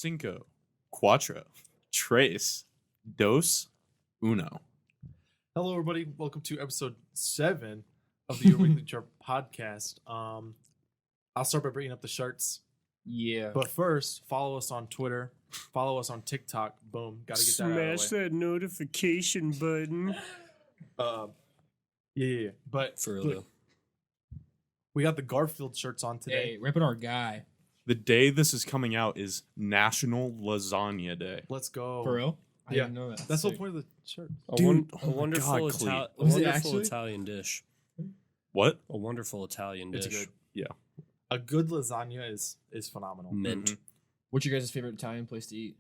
cinco, cuatro, tres, dos, uno. Hello, everybody. Welcome to episode 7 of the Your Weekly Chirp podcast. I'll start by bringing up the shirts. Yeah. But first, follow us on Twitter. Follow us on TikTok. Boom. Got to get that out of the way. Smash that notification button. Yeah. But For real, look, though. we got the Garfield shirts on today. Hey, ripping our guy. The day this is coming out is National Lasagna Day. Let's go. For real? I Yeah. didn't know that. That's the Sick. point of the shirt. Dude, A oh my wonderful, God, Clete. Was it wonderful actually? Italian dish. What? A wonderful Italian dish. It's good. Yeah. A good lasagna is phenomenal. Mint. Mhm. What's your guys' favorite Italian place to eat?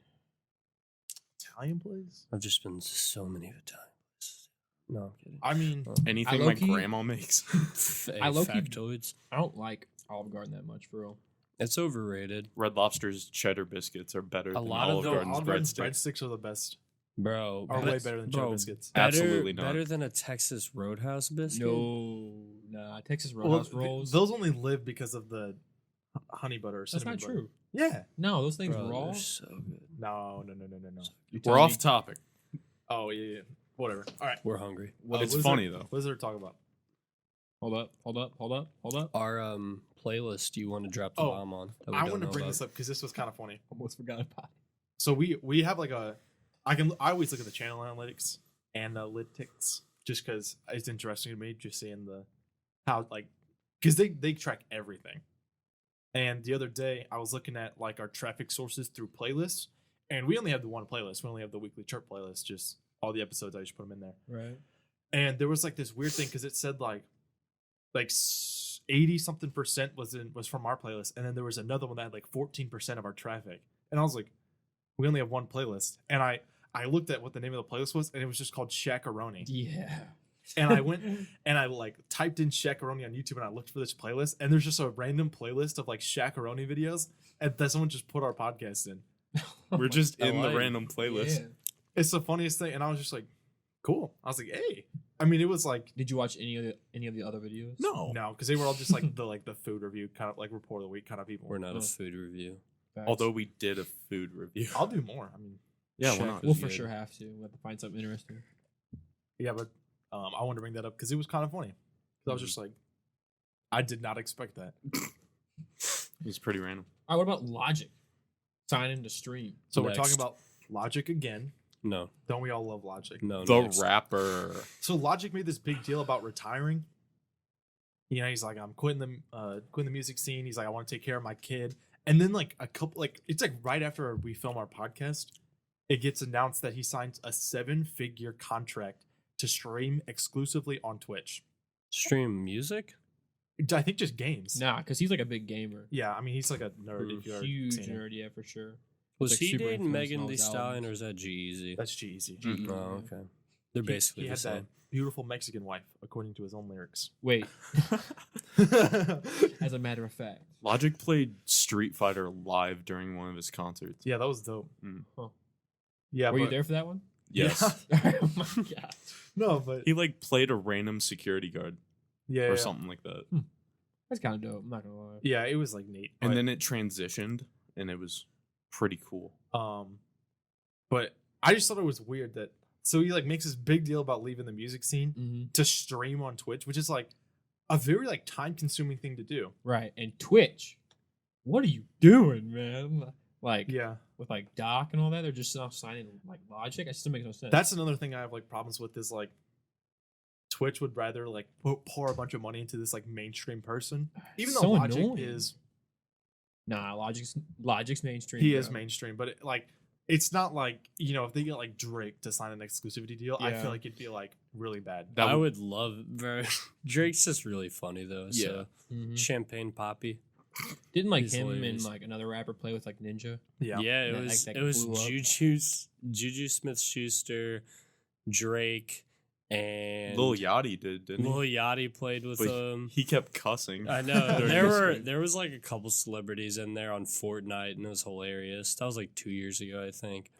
Italian place? I've just been to so many Italian places. No, I'm kidding. I mean, Anything I my low-key- grandma makes. I low-key- Factoids. I don't like Olive Garden that much, for real. It's overrated. Red Lobster's cheddar biscuits are better than lot of Olive them- Garden's Olive Garden's breadsticks. breadsticks are the best. Bro. Are but- way better than cheddar bro, biscuits. Absolutely not. Better than a Texas Roadhouse biscuit? Nah. Texas Roadhouse rolls. Those only live because of the honey butter or That's cinnamon not butter. true. Yeah. No, those things Bro, raw. they're so good. No. You We're tell off me. topic. Oh, yeah. Whatever. All right. We're hungry. It's what is funny, there, though. What is there to talk about? Hold up. Our playlist you want to drop the Oh, bomb on. That we I don't want to know bring about. this up because this was kind of funny. Almost forgot about it. So we have like I always look at the channel analytics just because it's interesting to me just seeing how because they track everything. And the other day I was looking at like our traffic sources through playlists, and we only have the one playlist. We only have the weekly chirp playlist, just all the episodes. I just put them in there. Right. And there was like this weird thing because it said like 80 something percent was from our playlist, and then there was another one that had like 14% of our traffic. And I was like, we only have one playlist. And I looked at what the name of the playlist was, and it was just called Shakaroni. Yeah. And I went and I like typed in Shakaroni on YouTube, and I looked for this playlist, and there's just a random playlist of like Shakaroni videos, and that someone just put our podcast in. We're just I in the like- random playlist. Yeah. It's the funniest thing, and I was just like, cool. I was like, hey. I mean, it was like Did you watch any of the other videos? No. no, because they were all just like the food review kind of like report of the week kind of people. We're not a Oh. food review. Facts. Although we did a food review. I'll do more. I mean, Yeah, why Check. not? we'll for good. sure have to. We'll have to find something interesting. yeah, but I wanted to bring that up because it was kind of funny. 'Cause I was just like, I did not expect that. It's pretty random. All right, what about Logic? Sign in to stream. So we're Next. talking about Logic again. No. Don't we all love Logic? No. The next. rapper. So Logic made this big deal about retiring. You know, he's like, I'm quitting the music scene. He's like, I want to take care of my kid. And then like it's like right after we film our podcast, it gets announced that he signs a 7-figure contract to stream exclusively on Twitch. Stream music? I think just games. Nah, because he's like a big gamer. Yeah, I mean he's like a nerd. If you're Huge seen him. nerd, yeah, for sure. Was Like he super dating influenced Megan on all Thee his Stallion albums. or is that G-Eazy? That's G-Eazy. Mhm. Oh, okay. They're basically he the had that same. beautiful Mexican wife, according to his own lyrics. Wait, as a matter of fact. Logic played Street Fighter live during one of his concerts. Yeah, that was dope. Huh. Yeah, Were you but- there for that one? Yes. Oh my god. No, but He like played a random security guard yeah, or yeah. something like that. That's kind of dope. I'm not gonna lie. Yeah, it was like neat. And but- then it transitioned and it was pretty cool. But I just thought it was weird that so he like makes this big deal about leaving the music scene Mm-hmm. to stream on Twitch, which is like a very like time consuming thing to do. Right. And Twitch, what are you doing, man? Like, Yeah, with like Doc and all that, they're just now signing like Logic. It still makes no sense. that's another thing I have like problems with is like Twitch would rather like pour a bunch of money into this like mainstream person, even though So Logic annoying. is nah. Logic's mainstream. he bro. is mainstream, but it's not like if they get like Drake to sign an exclusivity deal, I Yeah. feel like it'd be like really bad. That I would- would love very Drake's just really funny though. Yeah. So Mhm. Champagne Poppy. Didn't like He's him hilarious. and like another rapper play with like Ninja? Yeah, Yeah, That, it was like, it was blew up. Juju Smith-Schuster, Drake, and Lil Yachty didn't Lil he? Yachty played with But he kept cussing. I know during there the were stream. there was like a couple celebrities in there on Fortnite and it was hilarious. That was like 2 years ago, I think.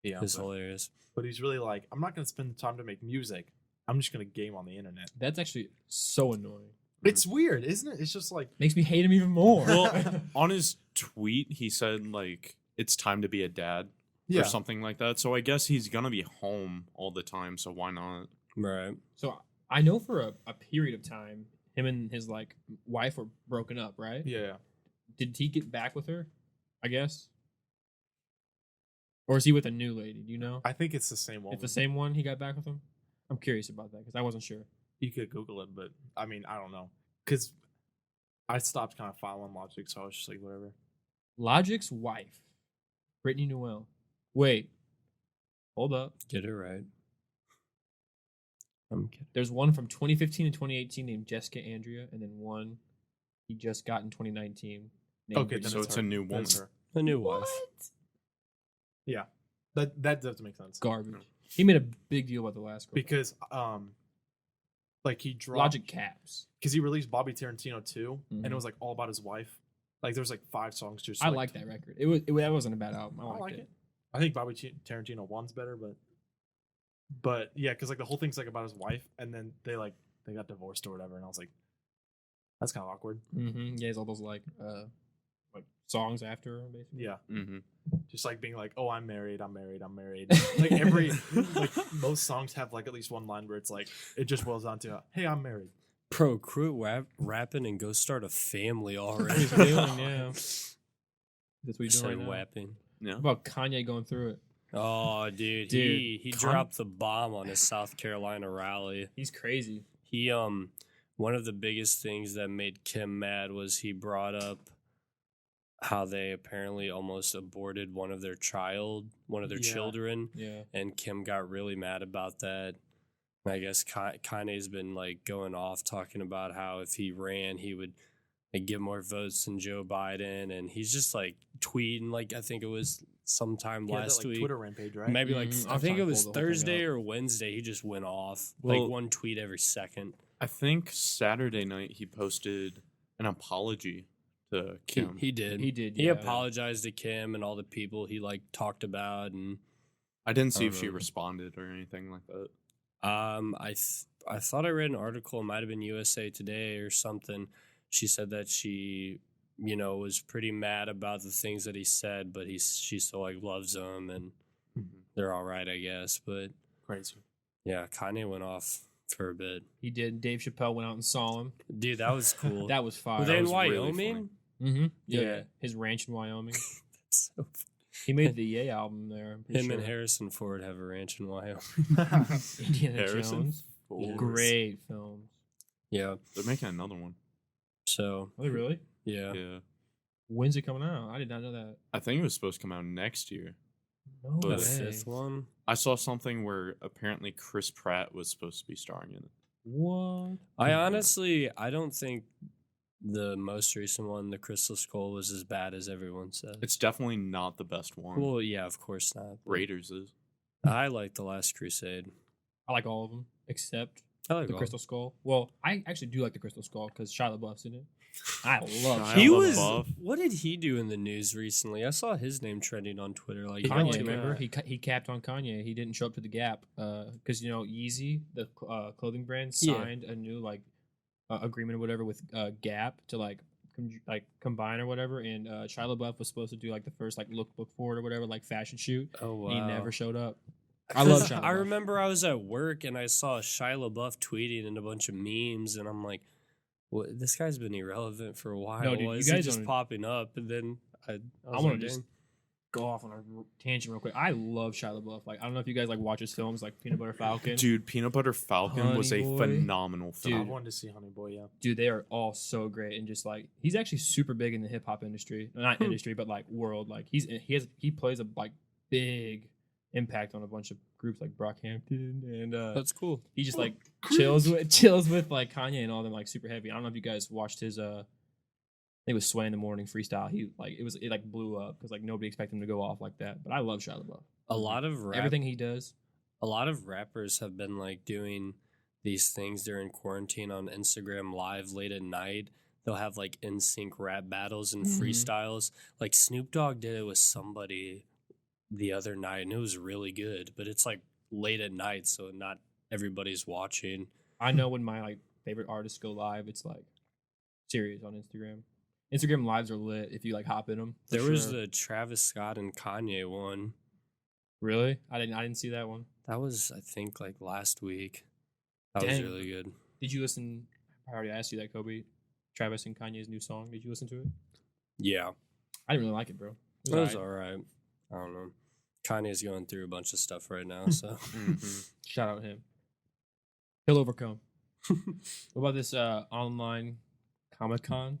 yeah. It was but- hilarious. But he's really like, I'm not going to spend the time to make music. I'm just going to game on the internet. That's actually so annoying. It's weird, isn't it? It's just like, Makes me hate him even more. Well, on his tweet, he said like it's time to be a dad Yeah. or something like that. So I guess he's gonna be home all the time. So why not? Right. So I know for a period of time, him and his like wife were broken up, right? Yeah. Did he get back with her? I guess. Or is he with a new lady? Do you know? I think it's the same one. It's the same one he got back with him? I'm curious about that because I wasn't sure. You could Google it, but I mean, I don't know. Because I stopped kind of following Logic, so I was just like, whatever. Logic's wife, Brittany Noel. Wait. Hold up. Get it right. I'm kidding. There's one from 2015 and 2018 named Jessica Andrea, and then one he just got in 2019. Named Okay, Brittany then So Noel. it's a new woman. That's her. A new wife. Yeah. That doesn't make sense. Garbage. He made a big deal about the last girl. Because, like, he dropped. Logic caps. Because he released Bobby Tarantino 2, and Mhm. it was, like, all about his wife. Like, there's, like, 5 songs just I like that record. That wasn't a bad album. I I liked like it. it. I think Bobby Tarantino 1's better, but yeah, because like the whole thing's like about his wife, and then they got divorced or whatever, and I was like, that's kind of awkward. Mm-hmm. Yeah, he has all those like songs after her, basically. Yeah, Mm-hmm. just like being like, oh, I'm married. Like every like most songs have like at least one line where it's like it just boils down to, hey, I'm married. Bro, quit rapping and go start a family already. He's feeling, yeah. That's what he's Said doing right now. wapping. Yeah. How about Kanye going through it? Oh, dude, Dude, he dropped the bomb on his South Carolina rally. He's crazy. He one of the biggest things that made Kim mad was he brought up how they apparently almost aborted one of their Yeah. children, Yeah. and Kim got really mad about that. And I guess Kanye's been like going off talking about how if he ran, he would like get more votes than Joe Biden, and he's just like tweeting like I think it was sometime He had that, last like, week. Twitter rampage, right? Maybe like Mhm. I I'm think trying it to was pull the whole thing Thursday up. or Wednesday. He just went off Well- like one tweet every second. I think Saturday night he posted an apology to Kim. He did. He did, He yeah. apologized to Kim and all the people he like talked about, and I didn't see I if don't she know. responded or anything like that. I thought I read an article. It might have been USA Today or something. She said that she, was pretty mad about the things that he said, but she still like loves him and they're all right, I guess. But Crazy. yeah, Kanye went off for a bit. He did. Dave Chappelle went out and saw him. Dude, that was cool. That was fire. Were they in was really Wyoming? Mm-hmm. Yeah. Yeah. His ranch in Wyoming. So He made the Ye album there. I'm pretty him sure. and Harrison Ford have a ranch in Wyoming. Indiana Harrison Jones. Ford. Great films. Yeah. They're making another one. So Are they really? yeah. Yeah. When's it coming out? I did not know that. I think it was supposed to come out next year. No The But- way. fifth one. I saw something where apparently Chris Pratt was supposed to be starring in it. What? I don't think the most recent one, the Crystal Skull, was as bad as everyone said. It's definitely not the best one. Well, yeah, of course not. but Raiders is. I like The Last Crusade. I like all of them except I like the all- Crystal Skull. Well, I actually do like the Crystal Skull because Shia LaBeouf's in it. I love Shia He Shia was. LaBeouf. What did he do in the news recently? I saw his name trending on Twitter. Like Kanye, not too remember? long. He capped on Kanye. He didn't show up to the Gap because Yeezy, the clothing brand, Yeah. signed a new agreement or whatever with Gap to combine or whatever. And Shia LaBeouf was supposed to do like the first look forward or whatever fashion shoot. Oh wow. He never showed up. I love Shia LaBeouf. I remember I was at work and I saw Shia LaBeouf tweeting and a bunch of memes, and I'm like, "What? This guy's been irrelevant for a while. No, dude, Why you is he guys just don't- popping up?" And then I want like, to just "Dang." go off on a tangent real quick. I love Shia LaBeouf. I don't know if you guys watch his films like Peanut Butter Falcon. Dude, Peanut Butter Falcon was a Honey Boy. phenomenal I film. wanted to see Honey Boy, yeah. Dude, they are all so great and just he's actually super big in the hip hop industry. Not industry, but world. He plays a big impact on a bunch of groups like Brockhampton and That's cool. he just chills with Kanye and all them super heavy. I don't know if you guys watched his I think it was Sway in the Morning freestyle. He it blew up because nobody expected him to go off like that. But I love Shia LaBeouf. A lot of Everything he does. A lot of rappers have been doing these things during quarantine on Instagram Live late at night. They'll have in sync rap battles and Mhm. freestyles. Like Snoop Dogg did it with somebody the other night, and it was really good. But it's late at night, so not everybody's watching. I know when my favorite artists go live, it's Sirius on Instagram. Instagram lives are lit if you like hop in them. There was the Travis Scott and Kanye one. Really? I didn't see that one. That was, I think, like last week. That was Dang. really good. Did you listen? I already asked you that, Kobey. Travis and Kanye's new song. Did you listen to it? Yeah. I didn't really like it, bro. It was all right. I don't know. Kanye's going through a bunch of stuff right now, so. Shout out him. He'll overcome. What about this online Comic-Con?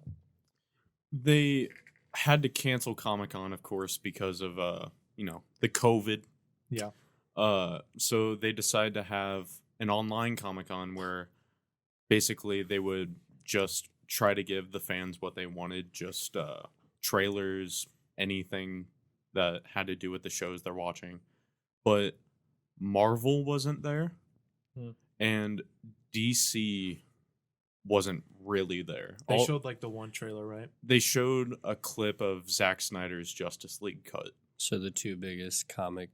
They had to cancel Comic-Con, of course, because of the COVID. Yeah. So they decided to have an online Comic-Con where basically they would just try to give the fans what they wanted, just trailers, anything that had to do with the shows they're watching. But Marvel wasn't there, and DC wasn't really there. They showed like the one trailer, right? They showed a clip of Zack Snyder's Justice League cut. So the two biggest comic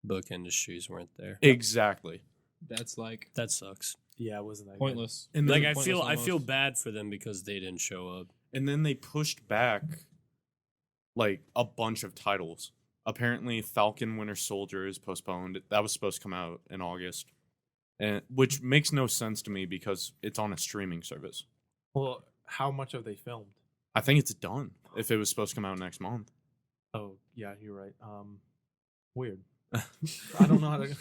book industries weren't there. Exactly. That's like That sucks. Yeah, it wasn't that pointless. And Like then, I feel almost. bad for them because they didn't show up. and then they pushed back like a bunch of titles. Apparently Falcon Winter Soldier is postponed. That was supposed to come out in August. And which makes no sense to me because it's on a streaming service. Well, how much have they filmed? I think it's done if it was supposed to come out next month. Oh, yeah, you're right. Weird. I don't know how to.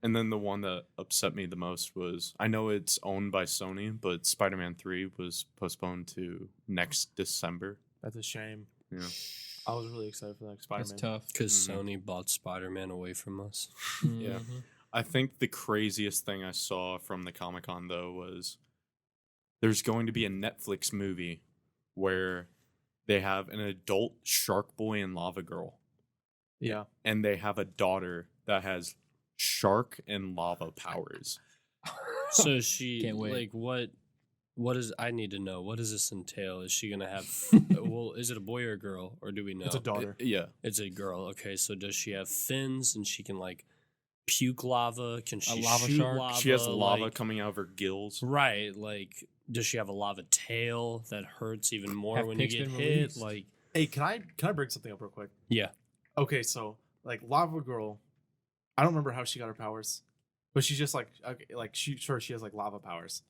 And then the one that upset me the most was, I know it's owned by Sony, but Spider-Man 3 was postponed to next December. That's a shame. Yeah. I was really excited for that Spider-Man. That's tough. Because Mhm. Sony bought Spider-Man away from us. Yeah. I think the craziest thing I saw from the Comic-Con, though, was there's going to be a Netflix movie where they have an adult Shark Boy and Lava Girl, Yeah. and they have a daughter that has shark and lava powers. So she Can't wait. like what is I need to know, what does this entail? Is she gonna have well, is it a boy or a girl, or do we know? It's a daughter. Yeah. It's a girl. Okay, so does she have fins and she can like puke lava? Can she lava shoot shark? lava? She has lava Like- coming out of her gills. Right, like does she have a lava tail that hurts even more Have when you pigs get been hit? released? Like Hey, can I bring something up real quick? yeah. Okay, so like Lava Girl, I don't remember how she got her powers, but she's just like okay, like she has like lava powers.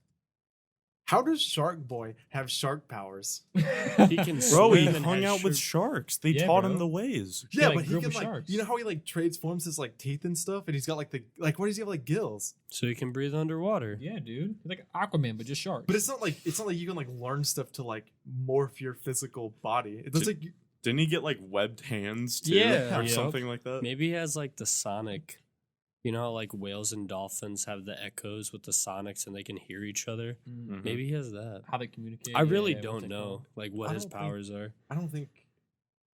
How does Shark Boy have shark powers? He can Bro, he swim and hung has out with shrimp- sharks. They Yeah, taught bro. him the ways. Yeah, like, but he group can of like sharks. you know how he like transforms his like teeth and stuff, and he's got like the like what does he have like gills? so he can breathe underwater. Yeah, dude. He's like Aquaman, but just sharks. But it's not like you can like learn stuff to like morph your physical body. It's like Didn't he get like webbed hands too? Yeah. Or Yep. something like that? Maybe he has like the sonic. You know how like whales and dolphins have the echoes with the sonics and they can hear each other? Mhm. Maybe he has that. How they communicate. I really what's don't it know called? like what I his don't think- powers are. I don't think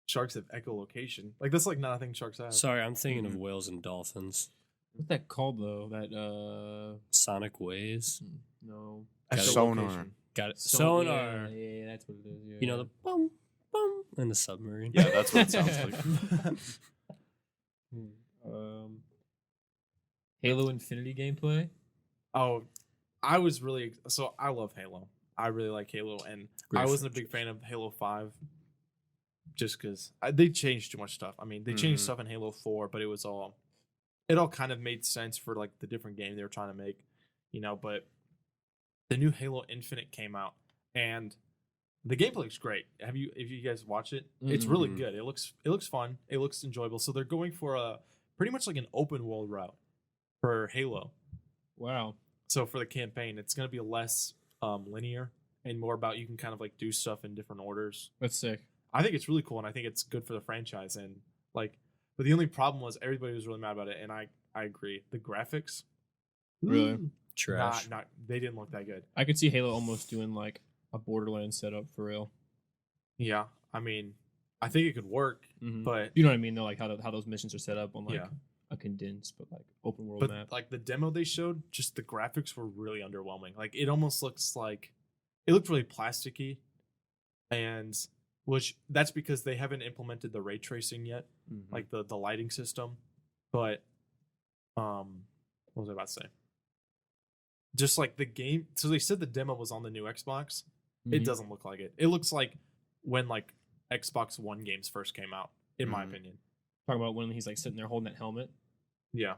sharks have echolocation. Like that's like not a thing sharks have. Sorry, I'm thinking of Mhm. whales and dolphins. What's that called though? That Sonic waves. no. Sonar. Got it. So- Sonar. Yeah, that's what it is. Yeah, You know the bum bum in the submarine. Yeah, that's what it sounds like. Halo Infinity gameplay. Oh, I was really so I love Halo. I really like Halo, and Great I wasn't a franchise. big fan of Halo 5 just because they changed too much stuff. I mean, they changed Mhm. stuff in Halo 4, but it all kind of made sense for like the different game they were trying to make, you know. But the new Halo Infinite came out, and the gameplay looks great. If you guys watch it, it's really Mhm. good. It looks fun. It looks enjoyable. So they're going for a pretty much like an open world route for Halo. Wow. So for the campaign, it's going to be less linear and more about you can kind of like do stuff in different orders. That's sick. I think it's really cool, and I think it's good for the franchise. And like, but the only problem was everybody was really mad about it, and I agree. The graphics, Really? Trash. not they didn't look that good. I could see Halo almost doing like a Borderlands setup for real. Yeah, I mean, I think it could work, but You know what I mean? Though, like how those missions are set up on like Yeah. a condensed but like open world but map. like the demo they showed, just the graphics were really underwhelming. Like it almost looks like it looked really plasticky, and which that's because they haven't implemented the ray tracing yet, like the lighting system. But what was I about to say? Just like the game, so they said the demo was on the new Xbox. It Mhm. doesn't look like it. It looks like when like Xbox One games first came out, in my opinion. Talking about when he's like sitting there holding that helmet. Yeah.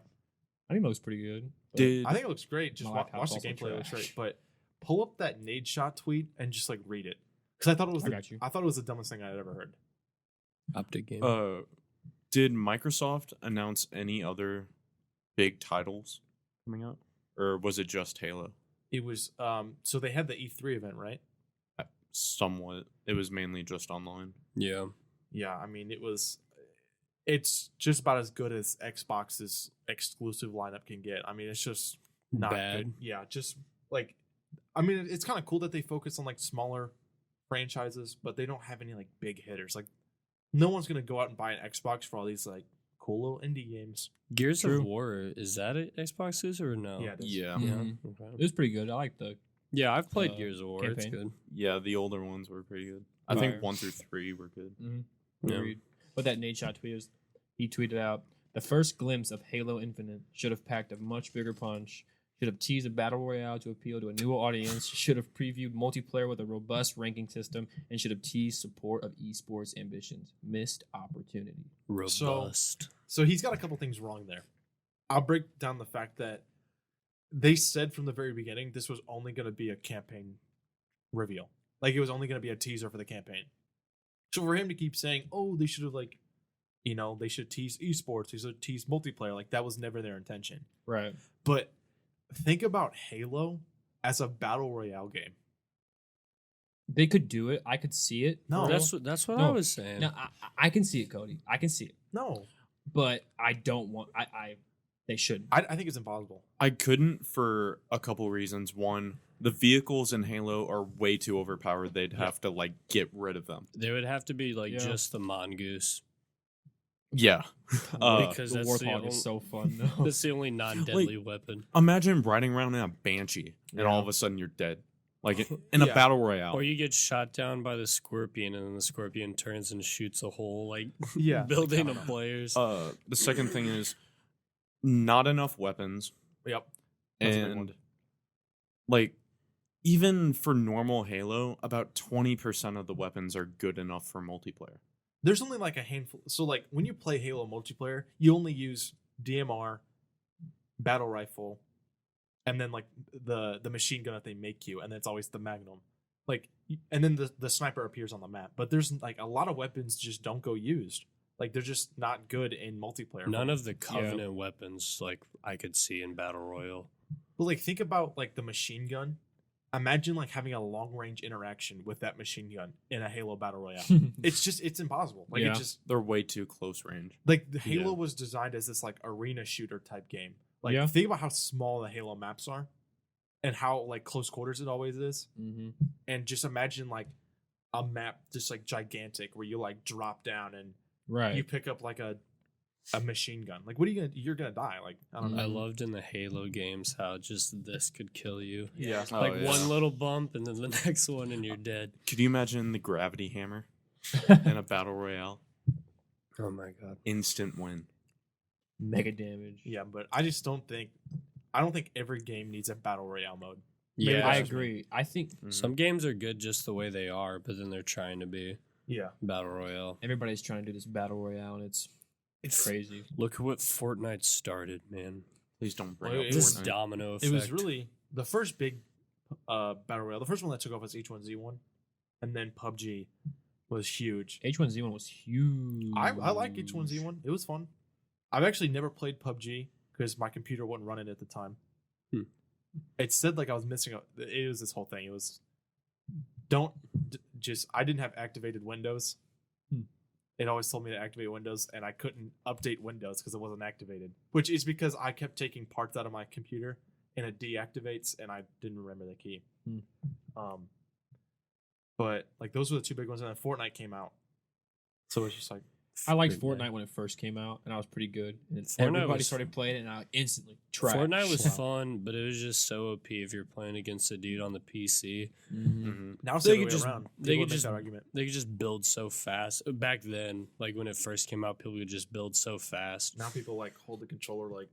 I think it looks pretty good. But Did I think it looks great. Just My watch laptop's the also gameplay. It looks trash. great. But pull up that Nade Shot tweet and just like read it. Because I thought it was I got you. I thought it was the dumbest thing I'd ever heard. Optic game. did Microsoft announce any other big titles coming out, or was it just Halo? It was so they had the E3 event, right? Somewhat. It was mainly just online. yeah. Yeah, I mean it's just about as good as Xbox's exclusive lineup can get. I mean, it's just not Bad. good. Yeah, just like I mean, it's kind of cool that they focus on like smaller franchises, but they don't have any like big hitters. Like no one's gonna go out and buy an Xbox for all these like cool little indie games. Gears True. of War, is that an Xbox exclusive or no? Yeah, it is. Yeah. Mhm. Okay. It was pretty good. I like the. Yeah, I've played Uh, Gears of War. It's campaign. good. Yeah, the older ones were pretty good. I Right. think 1 through 3 were good. Yeah. Agreed. But that Nate Shot tweet was, he tweeted out, the first glimpse of Halo Infinite should have packed a much bigger punch, should have teased a battle royale to appeal to a new audience, should have previewed multiplayer with a robust ranking system, and should have teased support of esports ambitions. Missed opportunity. Robust. So he's got a couple things wrong there. I'll break down the fact that they said from the very beginning this was only going to be a campaign reveal. Like it was only going to be a teaser for the campaign. So for him to keep saying, "Oh, they should have like, you know, they should tease esports, they should tease multiplayer," like that was never their intention. Right. But think about Halo as a battle royale game. They could do it. I could see it. No. That's what No. I was saying. No, I can see it, Cody. I can see it. No, But I don't want. They shouldn't. I think it's impossible. I couldn't for a couple reasons. One, the vehicles in Halo are way too overpowered. They'd have to like get rid of them. There would have to be like Yeah. just the mongoose Yeah. because the that's the, Warthog only, is so fun though. that's the only non-deadly weapon. Imagine riding around in a Banshee and all Yeah. of a sudden you're dead. Like in a Yeah. battle royale. Or you get shot down by the scorpion, and then the scorpion turns and shoots a whole like Yeah, building I of don't know. players. The second thing is not enough weapons. Yep. That's a big And one. like even for normal Halo, about 20% of the weapons are good enough for multiplayer. There's only like a handful. So like when you play Halo multiplayer, you only use DMR, battle rifle, and then like the machine gun that they make you, and it's always the Magnum. Like and then the sniper appears on the map. But there's like a lot of weapons just don't go used. Like they're just not good in multiplayer. None of the Covenant weapons like I could see in Battle Royale. But like think about like the machine gun. Imagine like having a long range interaction with that machine gun in a Halo battle royale. It's impossible. Like Yeah. it just They're way too close range. like the Halo Yeah. was designed as this like arena shooter type game. Like Yeah. think about how small the Halo maps are and how like close quarters it always is. Mm-hmm. And just imagine like a map just like gigantic where you like drop down and Right. you pick up like a machine gun. Like what are you're gonna die. Like I don't know. I loved in the Halo games how just this could kill you. Yeah. Oh, Like yeah. one little bump and then the next one and you're dead. Could you imagine the gravity hammer in a battle royale? Oh my god. Instant win. Mega damage. Yeah, but I don't think every game needs a battle royale mode. Maybe Yeah. I that's just me. agree. I think Mhm. Some games are good just the way they are, but then they're trying to be Yeah. Battle Royale. everybody's trying to do this battle royale, and it's crazy. Look at what Fortnite started, man. Please don't bring Well, up it This Fortnite. domino effect. It was really the first big battle royale. The first one that took off was H1Z1, and then PUBG was huge. H1Z1 was huge. I like H1Z1. It was fun. I've actually never played PUBG because my computer wouldn't run it at the time. Hmm. It said like I was missing it was this whole thing. It was I didn't have activated Windows. It always told me to activate Windows, and I couldn't update Windows because it wasn't activated. Which is because I kept taking parts out of my computer, and it deactivates, and I didn't remember the key. But like those were the two big ones, and then Fortnite came out, so it's just like I liked Fortnite. Fortnite when it first came out, and I was pretty good. And Fortnite everybody was- started playing it, and I instantly trash. Fortnite was Wow. fun, but it was just so OP if you're playing against a dude on the PC. Mhm. Mhm. now it's They the other could way just- around. they People could would make just- that argument. They could just build so fast. Back then, like when it first came out, people could just build so fast. Now people like hold the controller like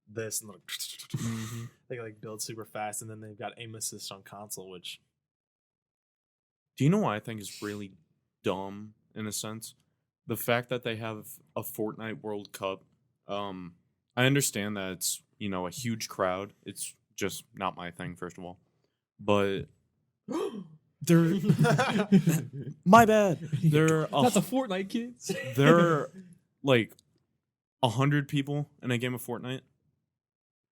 this and like Mhm. they like build super fast, and then they've got aim assist on console, which Do you know what I think is really dumb in a sense. The fact that they have a Fortnite World Cup, I understand that it's, a huge crowd. It's just not my thing, first of all. But they're my bad. They're Not the Fortnite kids. there are like 100 people in a game of Fortnite.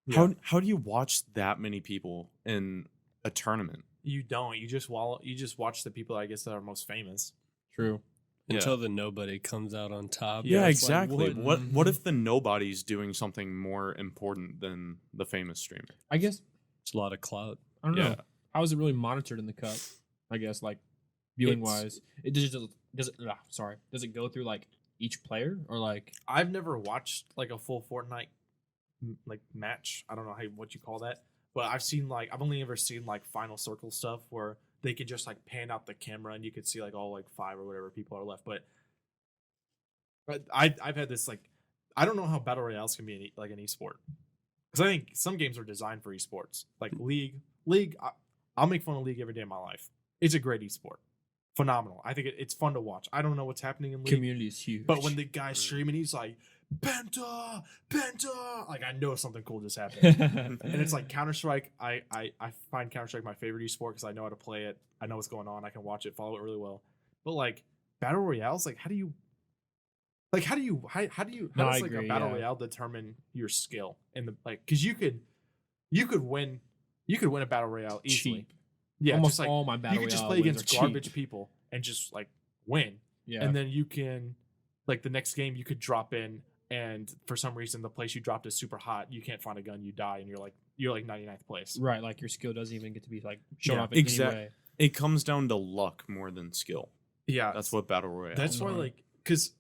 Yeah. How do you watch that many people in a tournament? You don't. You just watch the people, I guess, that are most famous. True. Until the nobody comes out on top. Yeah, it's like, exactly. what- What if the nobody's doing something more important than the famous streamer? I guess It's a lot of clout. I don't Yeah. know. How is it really monitored in the cup? I guess like viewing wise, it does it go through like each player or like I've never watched like a full Fortnite like match. I don't know what you call that, but I've only ever seen like final circle stuff where they could just like pan out the camera and you could see like all like 5 or whatever people are left. But I've had this like I don't know how battle royales can be like an esport, because I think some games are designed for esports, like League. I'll make fun of League every day of my life. It's a great esport, phenomenal. I think it's fun to watch. I don't know what's happening in League. community is huge. But when the guy's streaming, he's like, Penta, like I know something cool just happened. And it's like Counter-Strike. I find Counter-Strike my favorite esport because I know how to play it. I know what's going on. I can watch it, follow it really well. But like battle royales, like how does I like agree, a battle yeah. royale determine your skill in the like? Because you could win a battle royale easily. cheap. Yeah, Almost just like all my battle you could just royale play wins against are cheap. garbage people and just like win. Yeah. And then you can, like the next game, you could drop in, and for some reason the place you dropped is super hot. You can't find a gun, you die, and you're like 99th place. right, like your skill doesn't even get to be like shown Yeah, off in any exact- way. It comes down to luck more than skill. Yeah, That's what battle royale. That's why, Mhm. like, because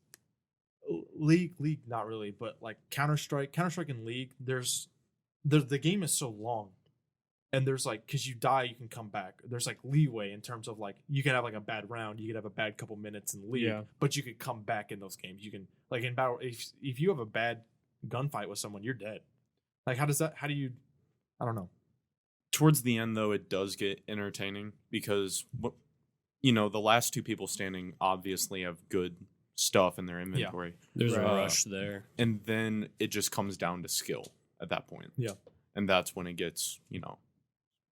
League, not really, but like Counter-Strike and League, the game is so long, and there's like, because you die, you can come back. There's like leeway in terms of like you can have like a bad round, you could have a bad couple minutes in League, Yeah. but you could come back in those games. You can like in battle, if you have a bad gunfight with someone, you're dead. Like, how do you? I don't know. Towards the end, though, it does get entertaining because the last two people standing obviously have good stuff in their inventory. There's a Right. rush there. And then it just comes down to skill at that point. Yeah. And that's when it gets,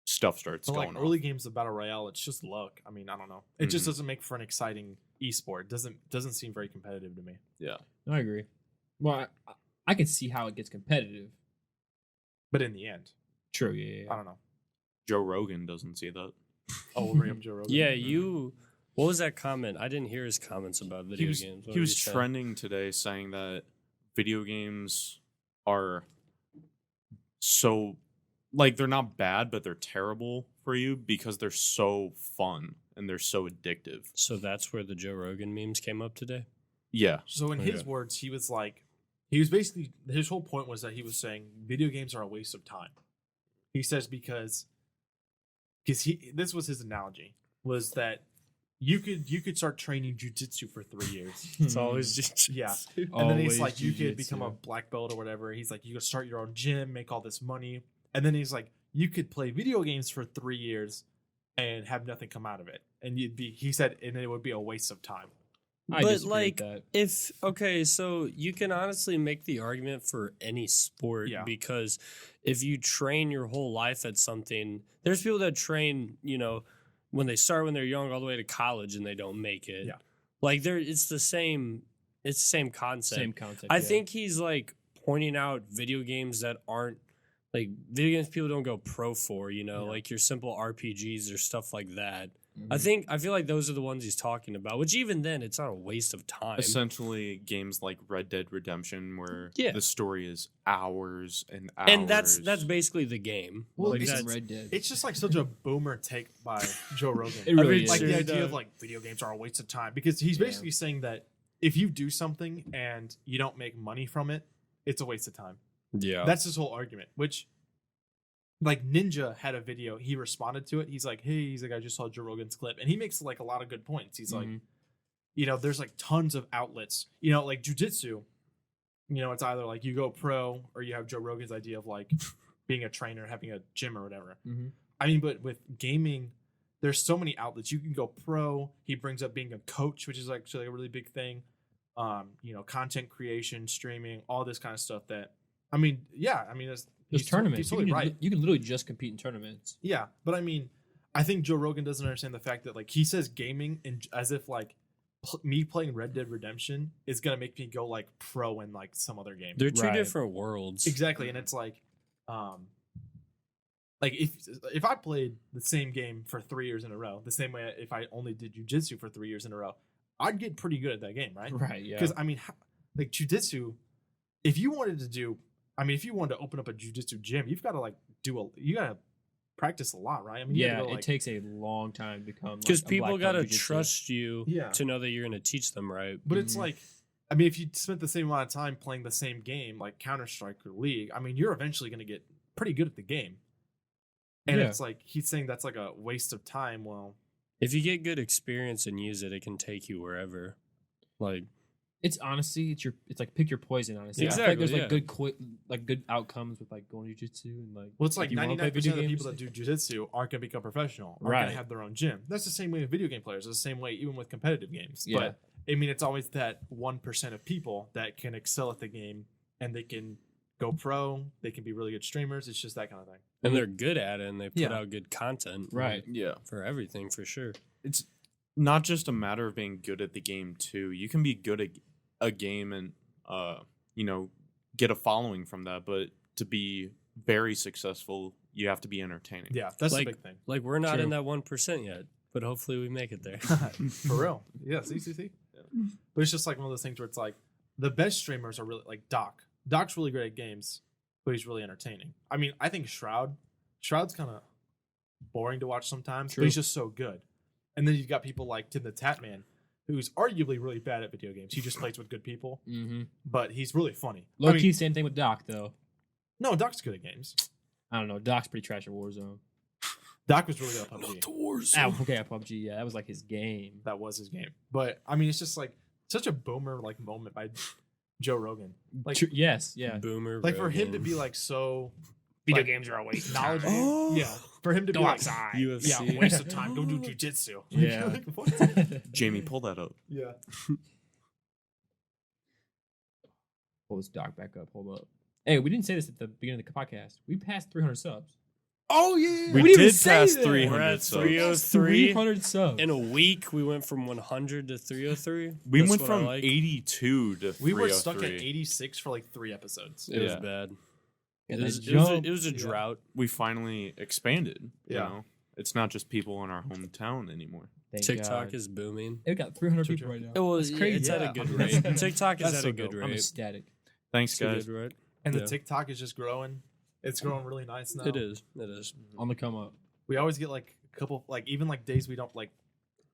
stuff starts But going like on. early games of battle royale, it's just luck. I mean, I don't know. It just Mhm. doesn't make for an exciting esport. Doesn't seem very competitive to me. Yeah. I agree. Well, I can see how it gets competitive. But in the end, True, yeah. I don't know. Joe Rogan doesn't see that. Oh, we'll bring up Joe Rogan. Yeah, what was that comment? I didn't hear his comments about video games. What He did was say? trending today saying that video games are so, like, they're not bad, but they're terrible for you because they're so fun and they're so addictive. So that's where the Joe Rogan memes came up today. Yeah. So in his words, he was basically, his whole point was that he was saying video games are a waste of time. He says because this was his analogy, was that you could start training jujitsu for 3 years. It's always just Yeah. And then he's Always like, you could become a jujitsu. black belt or whatever. He's like, you could start your own gym, make all this money. And then he's like, you could play video games for 3 years and have nothing come out of it. And he said, and it would be a waste of time. I but disagree with like that. so you can honestly make the argument for any sport because if you train your whole life at something, there's people that train, when they start when they're young all the way to college and they don't make it. Yeah. Like it's the same concept. Same concept. I yeah. think he's like pointing out video games that aren't like video games people don't go pro for, like your simple RPGs or stuff like that. Mhm. I feel like those are the ones he's talking about, which even then it's not a waste of time. Essentially, games like Red Dead Redemption, where Yeah. the story is hours and hours. And that's basically the game. Well, Like it's that just- Red Dead. It's just like such a boomer take by Joe Rogan. It really like is. the idea of like video games are a waste of time, because he's Yeah. basically saying that if you do something and you don't make money from it, it's a waste of time. Yeah. That's his whole argument, which like Ninja had a video, he responded to it. He's like, hey, he's like, I just saw Joe Rogan's clip, and he makes like a lot of good points. He's like, Mhm. there's like tons of outlets, like jujitsu, it's either like you go pro or you have Joe Rogan's idea of like being a trainer, having a gym or whatever. Mhm. I mean, but with gaming, there's so many outlets. You can go pro. He brings up being a coach, which is actually a really big thing. Content creation, streaming, all this kind of stuff. That I mean, there's tournaments. He's totally right. You can literally just compete in tournaments. Yeah, but I mean, I think Joe Rogan doesn't understand the fact that like he says gaming and as if like me playing Red Dead Redemption is gonna make me go like pro in like some other game. They're two different worlds. Exactly, and it's like if I played the same game for 3 years in a row, the same way if I only did jiu-jitsu for 3 years in a row, I'd get pretty good at that game, right? Right, yeah. Because I mean, like jiu-jitsu, if you wanted to open up a jiu-jitsu gym, you've got to you got to practice a lot, right? I mean, it takes a long time to become because people got to trust you Yeah. to know that you're going to teach them right. But it's like, I mean, if you spent the same amount of time playing the same game, like Counter-Strike or League, I mean, you're eventually going to get pretty good at the game. And it's like, he's saying that's like a waste of time. Well, if you get good experience and use it, it can take you wherever. Like, it's honestly, it's like pick your poison. Honestly, Exactly, I feel like there's yeah. good outcomes with like going to jiu-jitsu and like. well, it's like if you wanna play 99% video of the people games, that do jiu-jitsu aren't going to become professional. Aren't going Right. to have their own gym. That's the same way with video game players. It's the same way even with competitive games. Yeah. But I mean, it's always that 1% of people that can excel at the game and they can go pro. They can be really good streamers. It's just that kind of thing. and they're good at it, and they put Yeah. out good content, Right. like, Yeah. for everything for sure. It's not just a matter of being good at the game too. You can be good at a game and get a following from that, but to be very successful, you have to be entertaining. Yeah, that's Like- the big thing. Like, we're not True. in that 1% yet, but hopefully we make it there. For real. Yeah, see. But it's just like one of those things where it's like the best streamers are really like Doc. Doc's really great at games, but he's really entertaining. I mean, I think Shroud's kind of boring to watch sometimes, True. but he's just so good. And then you've got people like Tim the Tatman, who's arguably really bad at video games. He just plays with good people, but he's really funny. Low I mean, key, same thing with Doc though. no, Doc's good at games. I don't know. Doc's pretty trash at Warzone. Doc was really good at PUBG. Okay, at PUBG. Yeah, that was like his game. That was his game. But I mean, it's just like such a boomer like moment by Joe Rogan. Like, Yes, yeah. Boomer. like for him to Rogan. be like so Video like, games are a waste of knowledgeable. time. Yeah, for him to be Go like, outside. UFC. yeah, waste of time. Go do jujitsu. Yeah. Like, what? Jamie, pull that up. Yeah. Pull this Doc back up. Hold up. Hey, we didn't say this at the beginning of the podcast. We passed 300 subs. Oh yeah. We didn't even did say pass that. 300 We're at subs. 303. 300 subs. In a week, we went from 100 to 303. We That's went what I from like. 82 to 303. We were stuck at 86 for like 3 episodes. It was Yeah. bad. And It was, that it was a, jump. it was a Yeah. drought. We finally expanded. Yeah. You know? It's not just people in our hometown anymore. Thank TikTok God. is booming. It got 300 people right now. It was crazy. It's at Yeah. a good rate. TikTok is That's at so a good dope. I'm rate. ecstatic. Thanks, It's a guys. good rate. And Yeah. the TikTok is just growing. It's growing really nice now. It is. It is. On the come up. We always get like a couple, like even like days we don't like.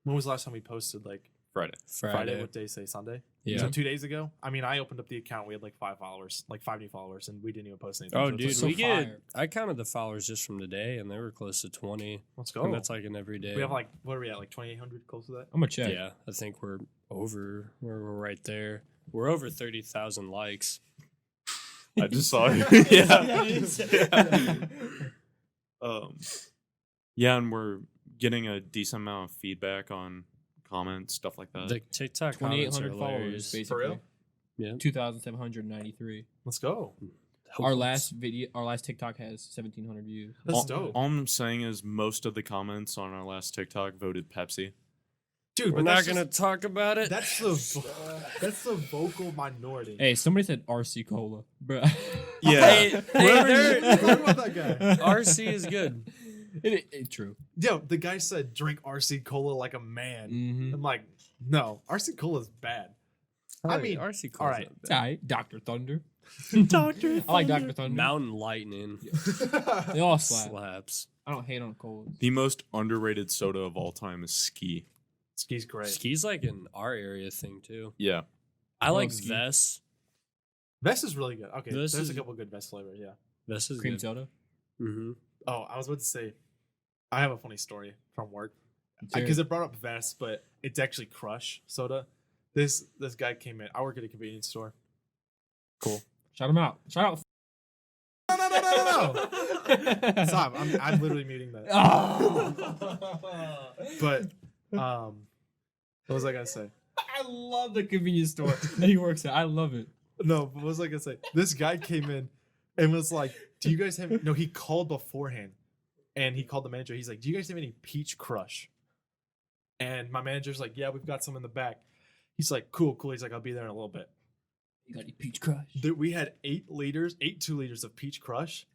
When was the last time we posted? Like Friday. Friday. What day? Say Sunday. Yeah. So 2 days ago. I mean, I opened up the account. We had like 5 followers, like 5 new followers, and we didn't even post anything. Oh, So it's dude, like, so we get. fire. I counted the followers just from today, and they were close to 20. let's go. And that's like an everyday. We have like what are we at? Like 2,800, close to that. I'm going to check. Yeah, I think we're over. We're right there. We're over 30,000 likes. I just saw it. Yeah. Yeah, and we're getting a decent amount of feedback on comments, stuff like that. The TikTok comments are 2,800 followers, hilarious. basically. For real? Yeah. 2,793. Let's go. Our last TikTok has 1,700 views. That's all, dope. all I'm saying is most of the comments on our last TikTok voted Pepsi. Dude, We're but not that's gonna just- talk about it. That's the vocal minority. Hey, somebody said RC Cola. Bro. Yeah. Hey, What about that guy? RC is good. True. Yo, the guy said drink RC Cola like a man. Mm-hmm. I'm like, no, RC Cola is bad. I mean, RC. all right. It's all right. Dr. Thunder. Dr. I like Dr. Thunder. Mountain Lightning They all slap. slaps. I don't hate on colas. The most underrated soda of all time is Ski. Ski's great. Ski's like an our area thing too. Yeah. I like Ski. Vess. Vest is really good. Okay, Vest there's is- a couple good Vest flavors. Yeah. Vess is Cream good. soda. Mm-hmm. Oh, I was about to say, I have a funny story from work Let's hear because it. it brought up Vest, but it's actually Crush soda. This guy came in. I work at a convenience store. Cool. Shout him out. Shout out. No. Stop. I'm literally muting that. But what was I gonna say? I love the convenience store that he works at. I love it. No, but what was I gonna say? This guy came in and was like, "Do you guys have?" No, he called beforehand, and he called the manager. He's like, "Do you guys have any peach crush?" And my manager's like, "Yeah, we've got some in the back." He's like, "Cool." He's like, "I'll be there in a little bit." You got any peach crush? Dude, we had 8 2-liters of peach crush.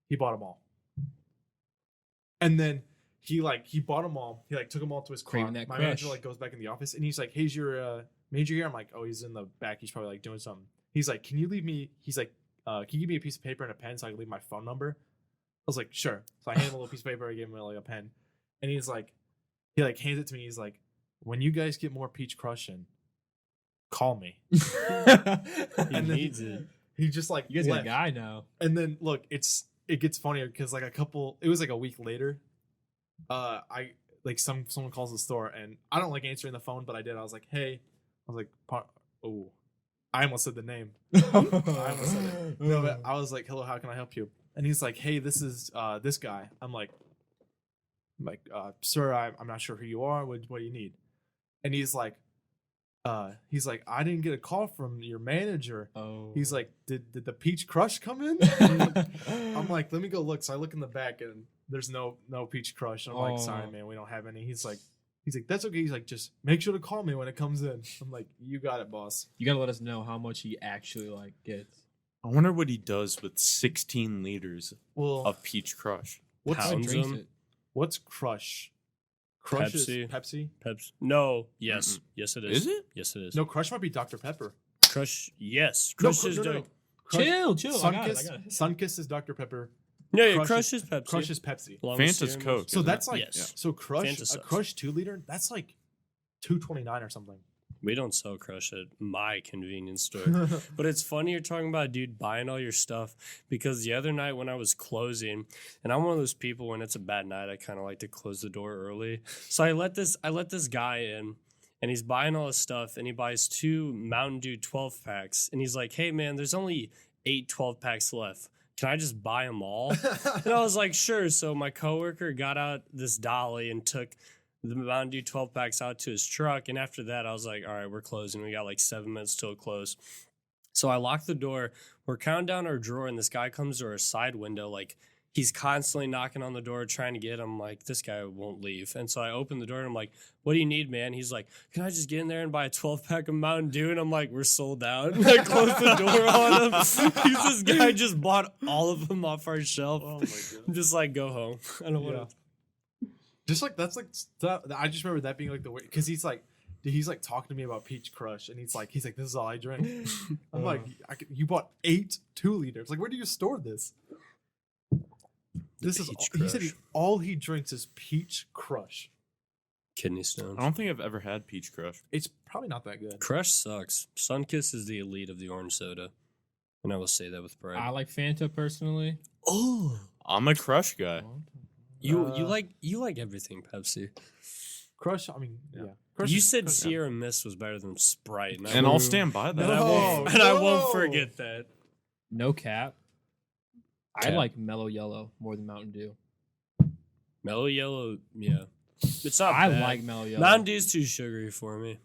He bought them all, and then he bought them all. He took them all to his car. Craving My that manager crush. goes back in the office, and he's like, "Hey, is your manager here?" I'm like, "Oh, he's in the back. He's probably doing something." He's like, "Can you leave me?" He's like, "Can you give me a piece of paper and a pen so I can leave my phone number?" I was like, "Sure." So I handed him a little piece of paper. I gave him a pen, and he's like, he hands it to me. He's like, "When you guys get more peach crush in, call me." He And then needs it. He just You guys got a left. guy now. And then look, it gets funnier because it was a week later. Someone calls the store and I don't like answering the phone, but I did. I was like, "Hey," I was like, "Oh," I almost said the name. I almost said it. No, but I was like, "Hello, how can I help you?" And he's like, "Hey, this is this guy." I'm like, "Sir, I'm not sure who you are. What do you need?" And he's like, "I didn't get a call from your manager." Oh. He's like, "Did the peach crush come in?" I'm like, "Let me go look." So I look in the back and there's no peach crush. And I'm like, "Sorry, man, we don't have any." He's like, "That's okay." He's like, "Just make sure to call me when it comes in." I'm like, "You got it, boss." You gotta let us know how much he actually gets. I wonder what he does with 16 liters Well, of peach crush. what's How he Pounds drinks them. it. what's crush? Crush is Pepsi. Pepsi. Peps. No. Yes. Yes, it is. Is it? Yes, it is. No, Crush might be Dr Pepper. Crush. Yes. No, Crush is. Crush- Chill. I got it. Sunkist is Dr Pepper. Yeah, Crush Crush is- is Pepsi. Crush is Pepsi. Along with Fanta's Serum. Coke. So isn't that's it? like Yes. so Crush Fanta a sucks. Crush 2-liter. That's like $2.29 or something. We don't sell Crush at my convenience store. But it's funny you're talking about a dude buying all your stuff because the other night when I was closing, and I'm one of those people when it's a bad night, I kind of like to close the door early. So I let this guy in, and he's buying all his stuff, and he buys 2 Mountain Dew 12 packs, and he's like, "Hey man, there's only 8 12 packs left. Can I just buy them all?" And I was like, "Sure." So my coworker got out this dolly and took the Mountain Dew 12 packs out to his truck. And after that, I was like, "All right, we're closing. We got 7 minutes till it close." So I locked the door. We're counting down our drawer, and this guy comes to our side window. He's constantly knocking on the door, trying to get him. I'm like, this guy won't leave. And so I open the door, and I'm like, "What do you need, man?" He's like, "Can I just get in there and buy a 12-pack of Mountain Dew?" And I'm like, "We're sold out." And I closed the door on him. This guy just bought all of them off our shelf. Oh my god. I'm just like, go home. I don't want to. Just that's stuff. I just remember that being the way because he's talking to me about peach crush and he's like "This is all I drink." I'm like, "You bought 8 2-liters. Where do you store this?" This is Peach he said Crush. all he drinks is peach crush. Kidney stones. I don't think I've ever had peach crush. It's probably not that good. Crush sucks. Sunkiss is the elite of the orange soda. And I will say that with pride. I like Fanta personally. Oh. I'm a crush guy. You Uh, like everything Pepsi. Crush. I mean, yeah. Crush You is- said Crush- Sierra Mist was better than Sprite. And I'll stand by that. And I won't, No, and I won't no. forget that. No cap. I Cap. like Mellow Yellow more than Mountain Dew. Mellow Yellow, yeah. It's not I bad. like Mellow Yellow. Mountain Dew's too sugary for me.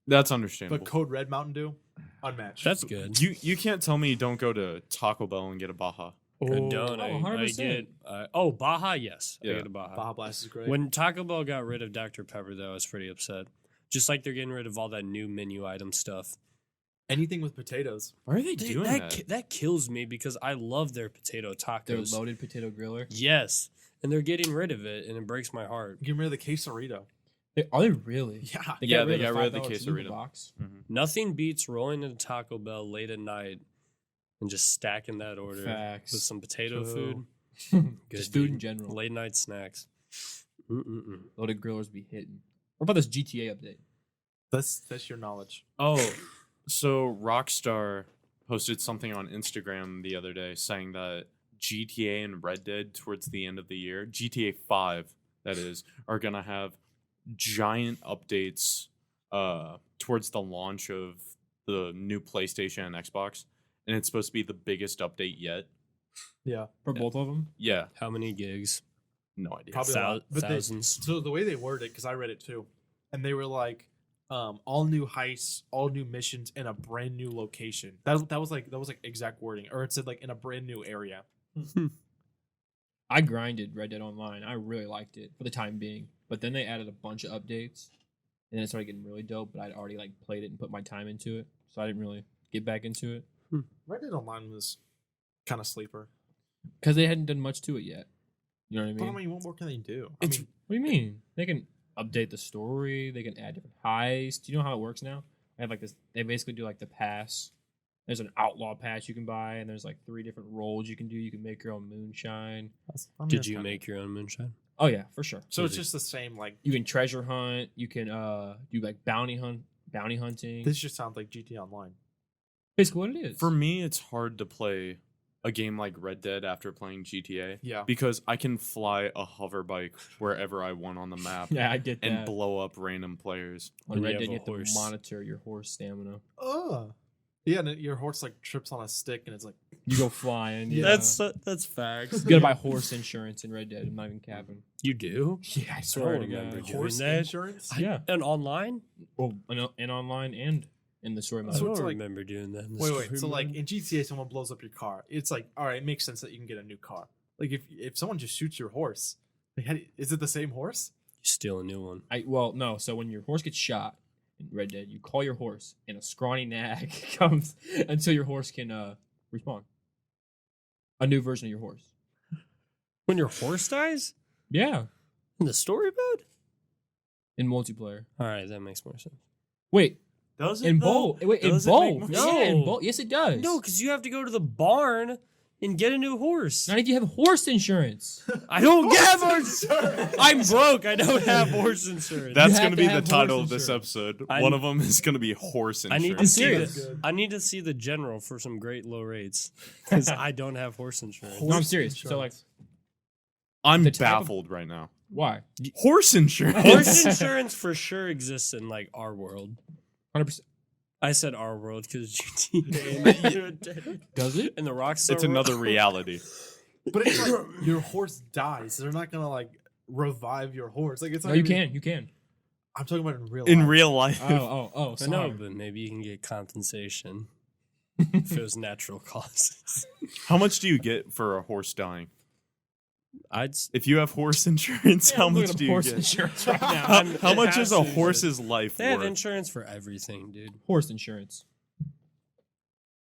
That's understandable. But Code Red Mountain Dew, unmatched. That's good. You can't tell me you don't go to Taco Bell and get a Baja. I don't. Oh, I 100%. get. Baja, yes. I Yeah. get a Baja. Baja Blast is great. When Taco Bell got rid of Dr. Pepper, though, I was pretty upset. Just like they're getting rid of all that new menu item stuff. Anything with potatoes. Why are they doing that? That kills me because I love their potato Their tacos. loaded potato griller. Yes. And they're getting rid of it, and it breaks my heart. Get rid of the quesarito. Are they really? Yeah. They Yeah, got they rid got of rid of the $5 chalupa quesarito. box. Nothing beats rolling into Taco Bell late at night and just stacking that order Facts. with some potato True. food. Just Good, food dude. in general. Late night snacks. Mm-mm-mm. Loaded grillers be hitting. What about this GTA update? That's your knowledge. Oh, so Rockstar posted something on Instagram the other day saying that GTA and Red Dead towards the end of the year, GTA 5 that is, are going to have giant updates towards the launch of the new PlayStation and Xbox, and it's supposed to be the biggest update yet. Yeah, for both of them. Yeah, How many gigs? no idea. probably a lot. But Thousands. so the way they worded it, because I read it too, and they were like, all new heists, all new missions in a brand new location. That was like exact wording, or it said like in a brand new area. I grinded Red Dead Online. I really liked it for the time being, but then they added a bunch of updates, and then it started getting really dope. But I'd already like played it and put my time into it, so I didn't really get back into it Red Dead Online was kind of sleeper. because they hadn't done much to it yet. You know what I But mean? I mean, what more can they do? It's- I mean, What do you mean? They can update the story. They can add different heists. Do you know how it works now? They have like this. They basically do like the pass. There's an outlaw pass you can buy, and there's like 3 different roles you can do. You can make your own moonshine. Did you make your own moonshine? Oh yeah, for sure. So it's just the same. Like You can treasure hunt. You can do like bounty hunting. this just sounds like GT Online. Basically, what it is. For me, it's hard to play a game like Red Dead after playing GTA Yeah, because I can fly a hover bike wherever I want on the map yeah, I get that. and blow up random players. On And Red you Dead, have you a have to horse. monitor your horse stamina. yeah, and your horse like trips on a stick, and it's like You go flying. Yeah. That's facts. You gotta buy horse insurance in Red Dead. I'm not even capping. You do? Yeah, I I swear don't to remember God. doing horse that. insurance. Yeah. And online? Well, and online and in the story mode. I So don't it's like- remember doing that. in the Wait. story So like mode. in GTA, someone blows up your car. It's like, all right, it makes sense that you can get a new car. Like if someone just shoots your horse, like, is it the same horse? You steal a new one. No. So when your horse gets shot in Red Dead, you call your horse, and a scrawny nag comes until your horse can respawn. A new version of your horse. When your horse dies? Yeah, In the story mode? in multiplayer. All right, that makes more sense. Wait, Does in both? Wait, in Does it make both? more Yeah, in sense? both. Yes, it does. No, because you have to go to the barn and get a new horse. not if you have horse insurance. I don't get horse. I'm broke. I don't have horse insurance. That's have going to to be the have title horse of this insurance. episode. I- One of them is going to be horse I insurance. need to I'm see serious. the, I need to see the general for some great low rates because I don't have horse insurance. No, I'm serious. So like, I'm the type of- baffled right now. why? Horse insurance. Horse insurance for sure exists in like our world. 100%. I said our world because GTA Does it? in the Rockstar. It's another reality. But it's like your horse dies. They're not gonna like revive your horse. Like it's not No, you even- can. You can. I'm talking about in real In life. real life. Oh. I know, Sorry. but maybe you can get compensation if it was natural causes. How much do you get for a horse dying? I'd s- If you have horse insurance, how I'm looking much up do you horse get? insurance right now? How It much has is a to horse's life they have worth? insurance for everything, dude. Horse insurance.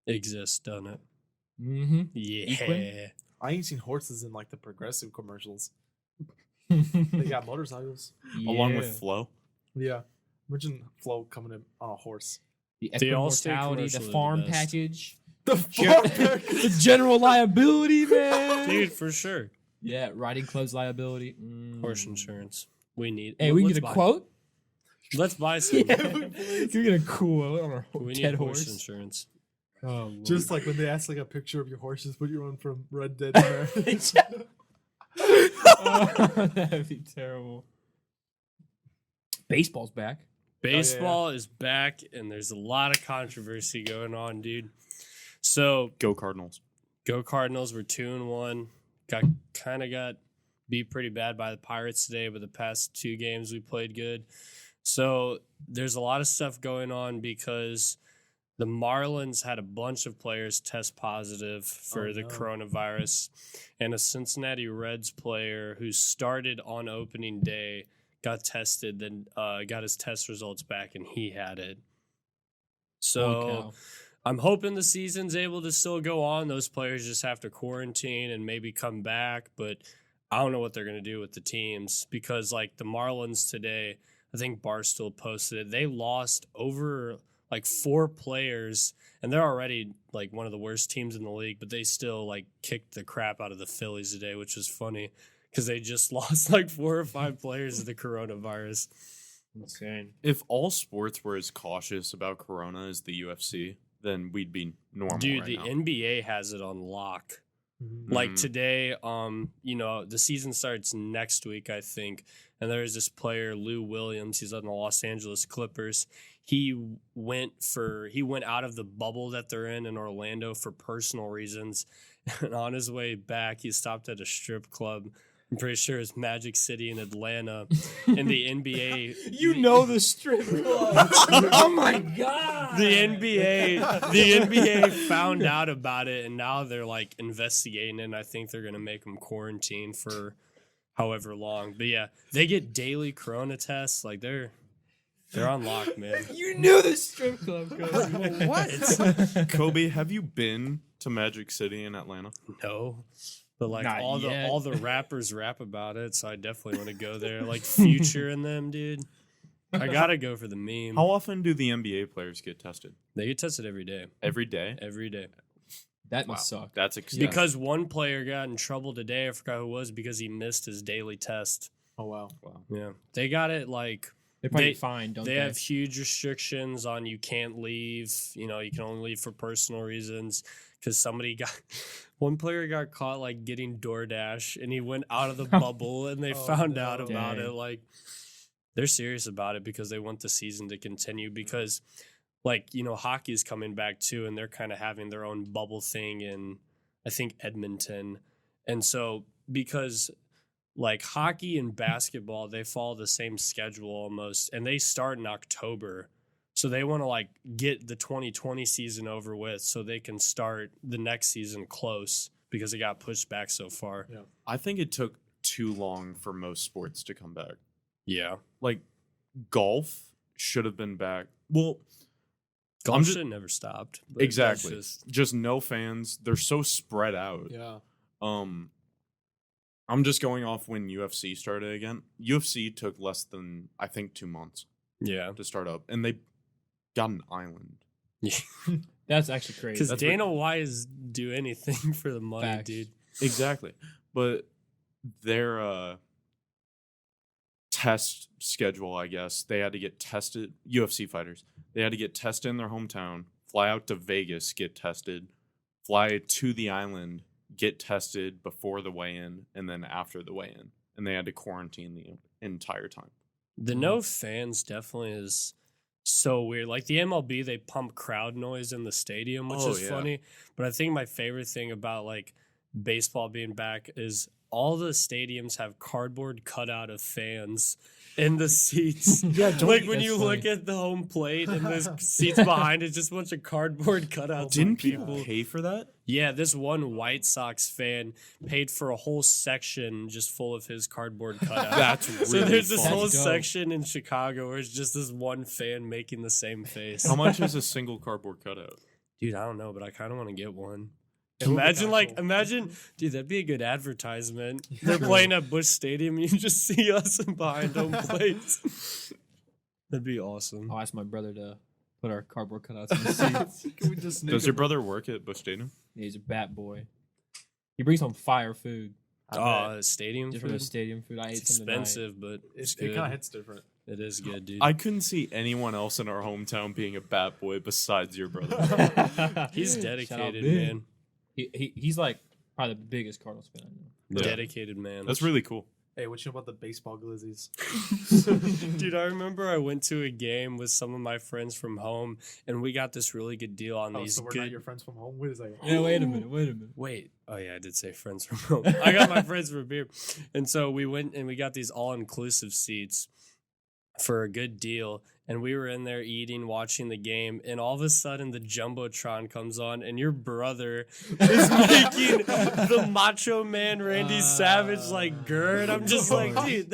Exists, don't it? Mm-hmm. Yeah. I ain't seen horses in like the Progressive commercials. They got motorcycles. Along with Flo. Yeah. Imagine Flo coming in on a horse. the The Allstate mortality, the commercial are the farm best. package, The the general liability, man. Dude, for sure. Yeah, riding clothes liability. Horse insurance. We need. Hey, we can let's get a buy- quote. Let's buy some. Can we get a quote on our We need dead horse horse? insurance. Oh, Lord. Just like when they ask like a picture of your horse, just put your one from Red Dead in there. Oh, that'd be terrible. Baseball's back. Baseball is back, and there's a lot of controversy going on, dude. So Go Cardinals. go Cardinals. We're 2-1. Got beat pretty bad by the Pirates today, but the past 2 games we played good. So there's a lot of stuff going on because the Marlins had a bunch of players test positive for Oh, the no. coronavirus, and a Cincinnati Reds player who started on opening day got tested, then got his test results back, and he had it. So Holy cow. I'm hoping the season's able to still go on. Those players just have to quarantine and maybe come back, but I don't know what they're going to do with the teams because, like, the Marlins today, I think Barstool posted it, they lost over, like, 4 players, and they're already, like, one of the worst teams in the league, but they still, like, kicked the crap out of the Phillies today, which was funny because they just lost, like, 4 or 5 players to the coronavirus. Insane. If all sports were as cautious about Corona as the UFC, then we'd be normal Dude, right the now. NBA has it on lock. Like today, the season starts next week, I think. And there's this player, Lou Williams. He's on the Los Angeles Clippers. He went out of the bubble that they're in Orlando for personal reasons. And on his way back, he stopped at a strip club. I'm pretty sure it's Magic City in Atlanta. And the NBA... the strip club. Oh, my God. The NBA found out about it, and now they're, like, investigating it, and I think they're going to make him quarantine for however long. But, yeah, they get daily corona tests. Like, they're on lock, man. You knew the strip club, Cody. What? Kobey, have you been to Magic City in Atlanta? No. But like Not all yet. the rappers rap about it, so I definitely want to go there. Like Future and them, dude. I gotta go for the meme. How often do the NBA players get tested? They get tested every day. Every day? Every day. That must suck. That's extensive. Because one player got in trouble today, I forgot who it was, because he missed his daily test. Oh wow. Yeah. They got it like They're probably fine, don't they? They have huge restrictions on you can't leave. You can only leave for personal reasons. Because one player got caught like getting DoorDash, and he went out of the bubble, and they found out about it. Like, they're serious about it because they want the season to continue. Because, hockey's coming back too, and they're kind of having their own bubble thing in, I think, Edmonton. And so, because like hockey and basketball, they follow the same schedule almost, and they start in October. So they want to get the 2020 season over with so they can start the next season close because it got pushed back so far. Yeah. I think it took too long for most sports to come back. Yeah. Like golf should have been back. Well, golf should have never stopped. Exactly. Just no fans. They're so spread out. Yeah. I'm just going off when UFC started again. UFC took less than, I think, 2 months. Yeah. To start up. And they got an island. Yeah. That's actually crazy. Because Dana White is do anything for the money, Facts. dude. Exactly. But their test schedule, I guess, they had to get tested. UFC fighters. They had to get tested in their hometown, fly out to Vegas, get tested, fly to the island, get tested before the weigh-in, and then after the weigh-in. And they had to quarantine the entire time. The no fans definitely is so weird. Like the MLB, they pump crowd noise in the stadium, which is funny. But I think my favorite thing about baseball being back is all the stadiums have cardboard cutout of fans in the seats. Yeah, when you look at the home plate and the seats behind, it's just a bunch of cardboard cutouts. Didn't people pay for that? Yeah, this one White Sox fan paid for a whole section just full of his cardboard cutouts. That's really so there's this fun. whole section in Chicago where it's just this one fan making the same face. How much is a single cardboard cutout? Dude, I don't know, but I kind of want to get one. Imagine, Imagine, dude, that'd be a good advertisement. They're playing at Busch Stadium, and you just see us behind home plates. That'd be awesome. I'll ask my brother to put our cardboard cutouts in the seats. Does your brother work at Busch Stadium? Yeah, he's a bat boy. He brings home fire food. Stadium Just from the food? stadium food. I ate It's some tonight. expensive, but it's It good. kind of hits different. It is good, dude. I couldn't see anyone else in our hometown being a bat boy besides your brother. He's Shout out dedicated, Ben. man. He's probably the biggest Cardinals fan I know. Yeah. Dedicated, man. That's really cool. Hey, what you know about the baseball glizzies? Dude, I remember I went to a game with some of my friends from home, and we got this really good deal on these So we're good. not your friends from home? Wait a second. Yeah, wait a minute. Wait. Oh, yeah, I did say friends from home. I got my friends from beer. And so we went and we got these all-inclusive seats for a good deal. And we were in there eating, watching the game. And all of a sudden, the Jumbotron comes on. And your brother is making the Macho Man Randy Savage, gird. I'm just dude,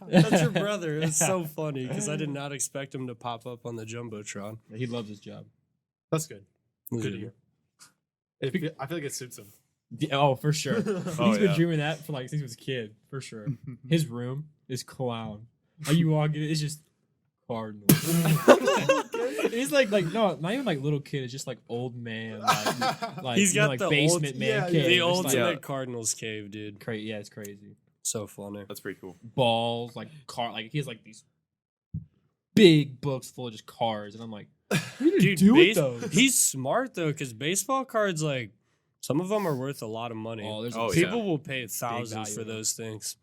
that's your brother. It's so funny because I did not expect him to pop up on the Jumbotron. Yeah, he loves his job. That's good. Good to hear. I feel like it suits him. Oh, for sure. Oh, He's been yeah. dreaming that for since he was a kid, for sure. His room is clown. Like you walk in, it's just Cardinals. He's no, not even little kid. It's just old man. He's got the basement old, man. yeah, Kid. the Just, ultimate Cardinals cave, dude. Yeah, it's crazy. So funny. That's pretty cool. Balls, he has these big books full of just cards, and I'm like, what do you do with those? He's smart though, because baseball cards Some of them are worth a lot of money. Oh, there's Oh, a yeah. People will pay thousands value for in it. those things.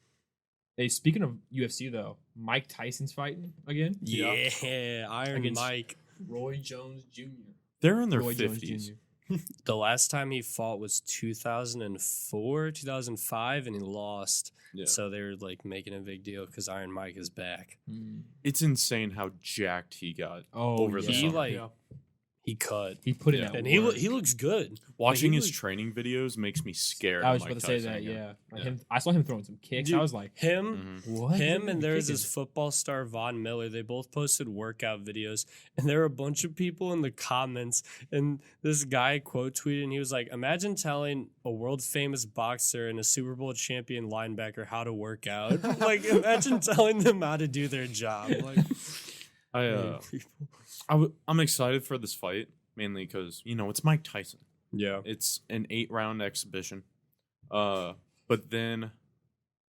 Hey, speaking of UFC though, Mike Tyson's fighting again. Yeah, Iron Against- Mike. Roy Jones Jr. They're in their Roy Jones 50s. Jr. The last time he fought was 2004, 2005, and he lost. Yeah. So they were like making a big deal because Iron Mike is back. It's insane how jacked he got. Oh, Over the He summer. like Yeah. he cut, he put in Yeah. that and work. he looks good. Watching he his was- training videos makes me scared. I of was Mike about to say Tyson that. again. Yeah, like Yeah. him. I saw him throwing some kicks. Dude, I was like, Him, what? him, He's and there's kicking. his football star Von Miller. They both posted workout videos, and there were a bunch of people in the comments. And this guy quote tweeted, and he was like, "Imagine telling a world famous boxer and a Super Bowl champion linebacker how to work out. Like, imagine telling them how to do their job." Like, I'm excited for this fight mainly because it's Mike Tyson. yeah, It's an 8-round exhibition. But then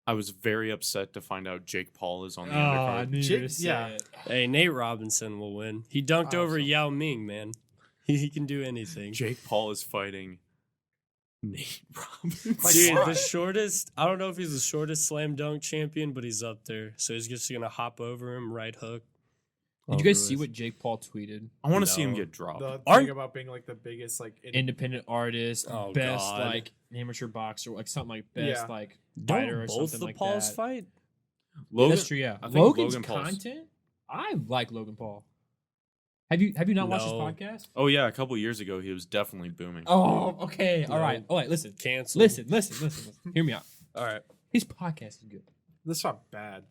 I was very upset to find out Jake Paul is on the Oh, I undercard. knew you were gonna say Yeah. it. hey, Nate Robinson will win. He dunked over Awesome. Yao Ming, man. He can do anything. Jake Paul is fighting Nate Robinson. Dude, why? the shortest, I don't know if he's the shortest slam dunk champion, but he's up there. So he's just going to hop over him, right hook. Did you guys Over see with. what Jake Paul tweeted? I want to see him No. get dropped. The Aren't- thing about being like the biggest like Independent artist, Oh, best God. like amateur boxer, like something like best Yeah. like Don't fighter or both something the like Pauls that. fight? Logan, That's true. Yeah, I think Logan's Logan Paul's- content. I like Logan Paul. Have you not watched his No. podcast? Oh yeah, a couple years ago he was definitely booming. Oh, okay, all No. right. All right, listen, Cancel. listen. Hear me out. All right. His podcast is good. That's not bad.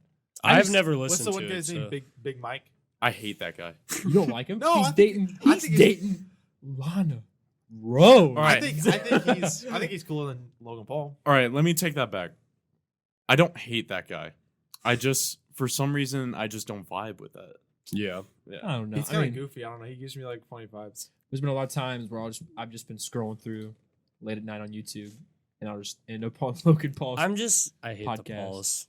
I've never What's listened the to one it. guy's name? so- Big Mike. I hate that guy. You don't like him? No, he's I think- dating. I He's think he's- dating Lana Rose. All right. I think he's cooler than Logan Paul. All right, let me take that back. I don't hate that guy. I just for some reason I just don't vibe with that. Yeah. I don't know. He's I kind mean, of goofy. I don't know. He gives me like funny vibes. there's been a lot of times where I've just been scrolling through late at night on YouTube, and I'll just end up on Logan Paul's. I hate the Podcast. Pauls.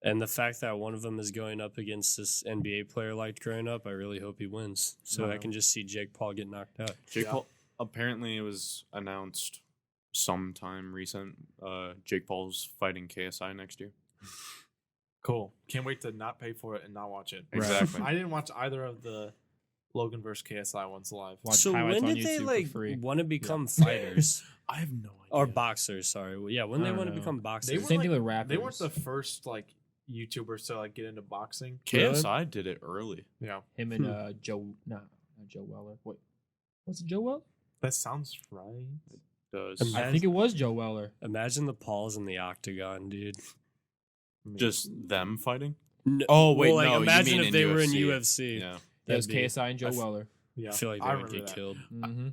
And the fact that one of them is going up against this NBA player I liked growing up, I really hope he wins. So I No. can just see Jake Paul get knocked out. Jake Yeah. Paul apparently it was announced sometime recent. Jake Paul's fighting KSI next year. Cool. Can't wait to not pay for it and not watch it. Exactly. I didn't watch either of the Logan versus KSI ones live. Watch So highlights when on did they YouTube for like free. want to become fighters I have no idea. or boxers? Sorry, yeah, when I they don't want to know. become They boxers. were Same like- thing with rappers. They weren't the first like YouTubers to like get into boxing. KSI did it early. Yeah, Him and Joe. Not Joe Weller. Wait, was it Joe Weller? that sounds right. Does I think it was Joe Weller. Imagine the Pauls in the octagon, dude. just them fighting? No, Oh, wait, well, like, no, you imagine mean if in they were in UFC. UFC. Yeah. That was That'd be- KSI and Joe I f- Weller. Yeah, I feel like they would remember get that. killed. Mm-hmm.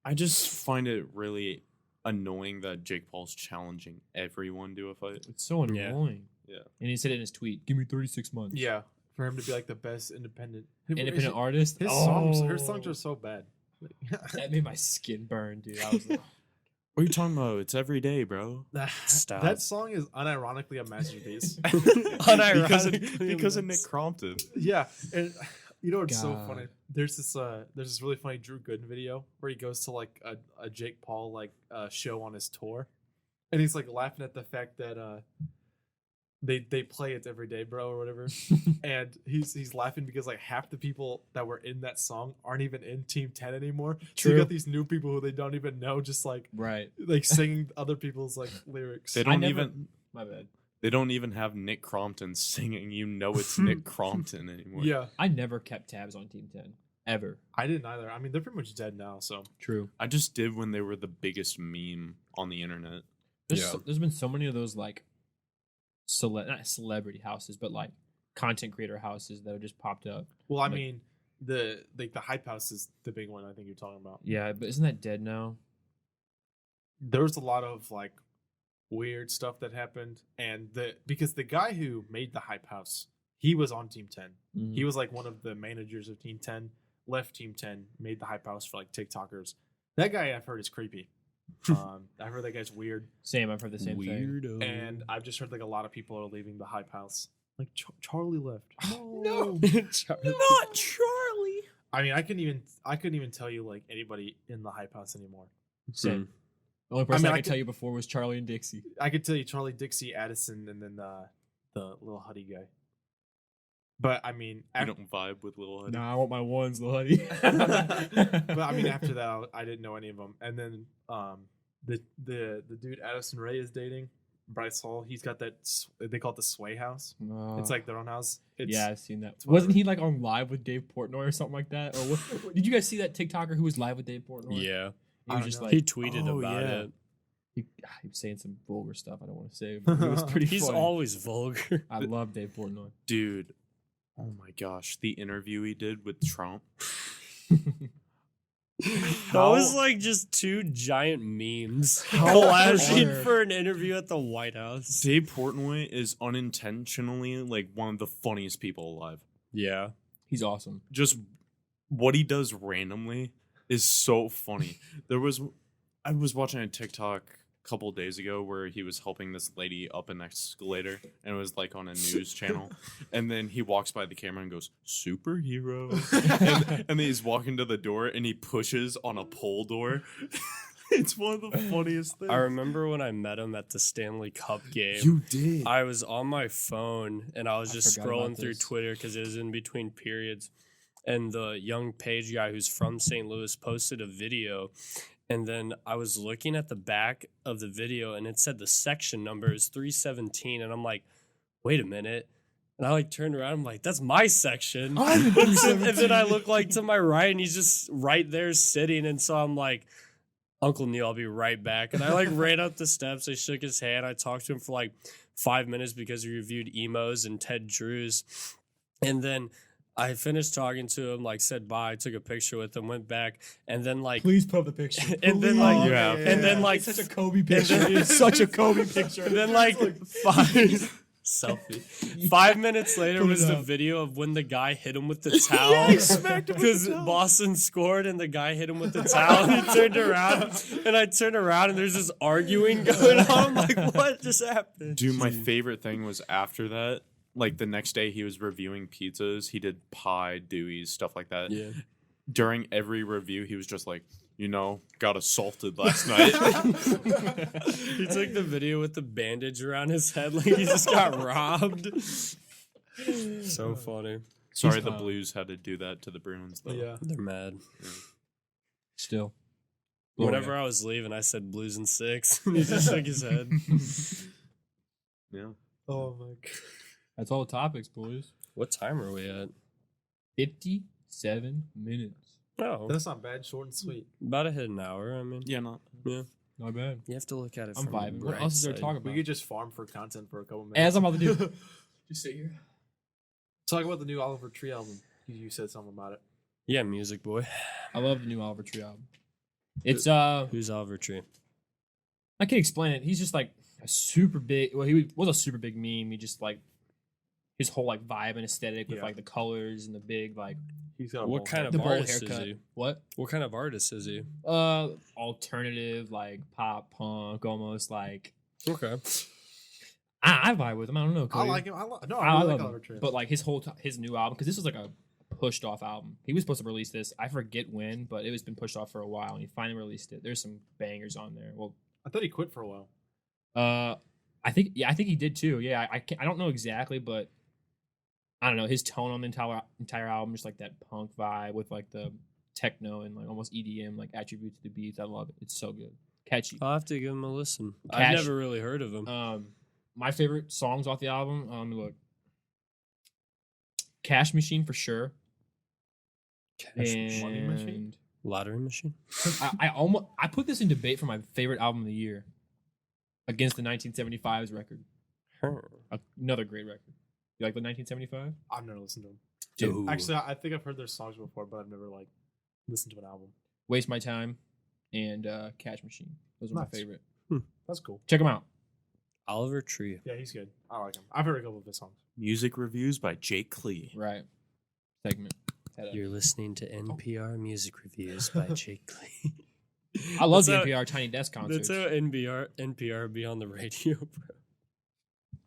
I just find it really annoying that Jake Paul's challenging everyone to a fight. It's so Yeah. annoying. Yeah. And he said it in his tweet. Give me 36 months. Yeah, for him to be like the best independent Independent artist. His her songs are so bad. That made my skin burn, dude. I was like, What are you talking about? It's every day, bro. Stop. That song is unironically a masterpiece. because of Nick Crompton. Yeah, and you know what's so God. funny? There's this really funny Drew Gooden video where he goes to like a Jake Paul like show on his tour, and he's like laughing at the fact that they play It's Every Day, Bro, or whatever, and he's laughing because like half the people that were in that song aren't even in Team 10 anymore. So True. you got these new people who they don't even know, just like right. singing other people's like lyrics. They I don't never- even My bad. they don't even have Nick Crompton singing. You know it's Nick Crompton anymore. Yeah, I never kept tabs on Team 10. Ever. I didn't either. I mean, they're pretty much dead now. So True. I just did when they were the biggest meme on the internet. There's been so many of those like not celebrity houses, but like content creator houses that have just popped up. well, I Like- mean, the Hype House is the big one I think you're talking about. Yeah, but isn't that dead now? There's a lot of like weird stuff that happened, and because the guy who made the Hype House, he was on Team 10. Mm. He was like one of the managers of Team 10. Left Team 10, made the Hype House for like TikTokers. That guy I've heard is creepy. I've heard that guy's weird, Same. I've heard the same thing. Weirdo. and I've just heard like a lot of people are leaving the Hype House. Like Charlie left. No. Not Charlie. I mean, I couldn't even tell you like anybody in the Hype House anymore. Same. The only person I I could tell you before was Charlie and Dixie. I could tell you Charlie, Dixie, Addison, and then the little Huddy guy. But I mean, You don't vibe with Lil Huddy. Nah, I want my ones, Lil Huddy. but I mean, after that, I didn't know any of them. And then the dude Addison Rae is dating Bryce Hall. He's got that they call it the Sway House. It's like their own house. Yeah, I've seen that. Wasn't he like on live with Dave Portnay or something like that? Or what, did you guys see that TikToker who was live with Dave Portnoy? Yeah. He was just like, he tweeted about it. He was saying some vulgar stuff I don't want to say, but it was pretty He's funny. always vulgar. I love Dave Portnoy. Dude, oh my gosh, the interview he did with Trump. That was like just two giant memes collaging for an interview at the White House. Dave Portnoy is unintentionally like one of the funniest people alive. Yeah. He's awesome. Just what he does randomly is so funny. I was watching a TikTok a couple days ago where he was helping this lady up an escalator, and it was like on a news channel. And then he walks by the camera and goes, "Superhero," and then he's walking to the door and he pushes on a pole door. It's one of the funniest things. I remember when I met him at the Stanley Cup game. You did. I was on my phone and I was just forgot scrolling about through this. Twitter because it was in between periods. And the young page guy who's from St. Louis posted a video. And then I was looking at the back of the video and it said the section number is 317. And I'm like, wait a minute. And I like turned around. I'm like, that's my section. And then I look like to my right and he's just right there sitting. And so I'm like, Uncle Neil, I'll be right back. And I like ran up the steps. I shook his hand. I talked to him for like 5 minutes because we reviewed emos and Ted Drews. And then I finished talking to him, like said bye, took a picture with him, went back, and then like Please put up the picture. and then like Yeah. and then like It's such a Kobey picture. It's such a Kobey picture. and then like five selfie. 5 minutes later Put it was the up. video of when the guy hit him with the towel. Because Boston scored and the guy hit him with the towel and he turned around and I turned around and there's this arguing going on. I'm like, what just happened? Dude, my favorite thing was after that, like the next day he was reviewing pizzas. He did pie, Dewey's, stuff like that. Yeah. During every review, he was just like, got assaulted last night. He took the video with the bandage around his head like he just got robbed. So funny. Sorry, the Blues had to do that to the Bruins, though. Yeah. They're mad. Still. Whenever I was leaving, I said Blues in 6. He just shook his head. Yeah. Oh my god. That's all the topics, boys. What time are we at? 57 minutes. Oh, That's not bad. Short and sweet. about to hit an hour. I mean, Yeah, not. yeah. Not bad. You have to look at it I'm from the vibing. What right else is there side. to talk about? We could just farm for content for a couple minutes. As I'm about to do. Just sit here. Talk about the new Oliver Tree album. You said something about it. Yeah, Music Boy. I love the new Oliver Tree album. It's Who's Oliver Tree? I can't explain it. He's just like a super big. Well, he was a super big meme. He just like his whole like vibe and aesthetic with Yeah. like the colors and the big like He's got a What bowl kind head. of the bowl artist is haircut. he? What? What kind of artist is he? Alternative like pop punk, almost like Okay. I vibe with him. I don't know. I Cody. like him. I really I like love Oliver him. Tree. But like his his new album, because this was like a pushed off album. He was supposed to release this. I forget when, but it was been pushed off for a while, and he finally released it. There's some bangers on there. Well, I thought he quit for a while. I think he did too. Yeah, I don't know exactly, but I don't know his tone on the entire album, just like that punk vibe with like the techno and like almost EDM like attributes to the beats. I love it. It's so good, catchy. I'll have to give him a listen. Cash- I've never really heard of him. My favorite songs off the album. Look, Cash Machine for sure. And Money Machine? Lottery Machine? I put this in debate for my favorite album of the year against the 1975's record. Another great record. You like the 1975? I've never listened to him. Dude, Actually, I think I've heard their songs before, but I've never like listened to an album. Waste My Time and Cash Machine. Those are my Nice. favorite. That's cool. Check them out. Oliver Tree. Yeah, he's good. I like him. I've heard a couple of his songs. Music reviews by Jake Clee. Right. Segment. You're listening to NPR Music Reviews by Jake Clee. I love That's the how- NPR Tiny Desk concerts. That's how NPR be on the radio, bro.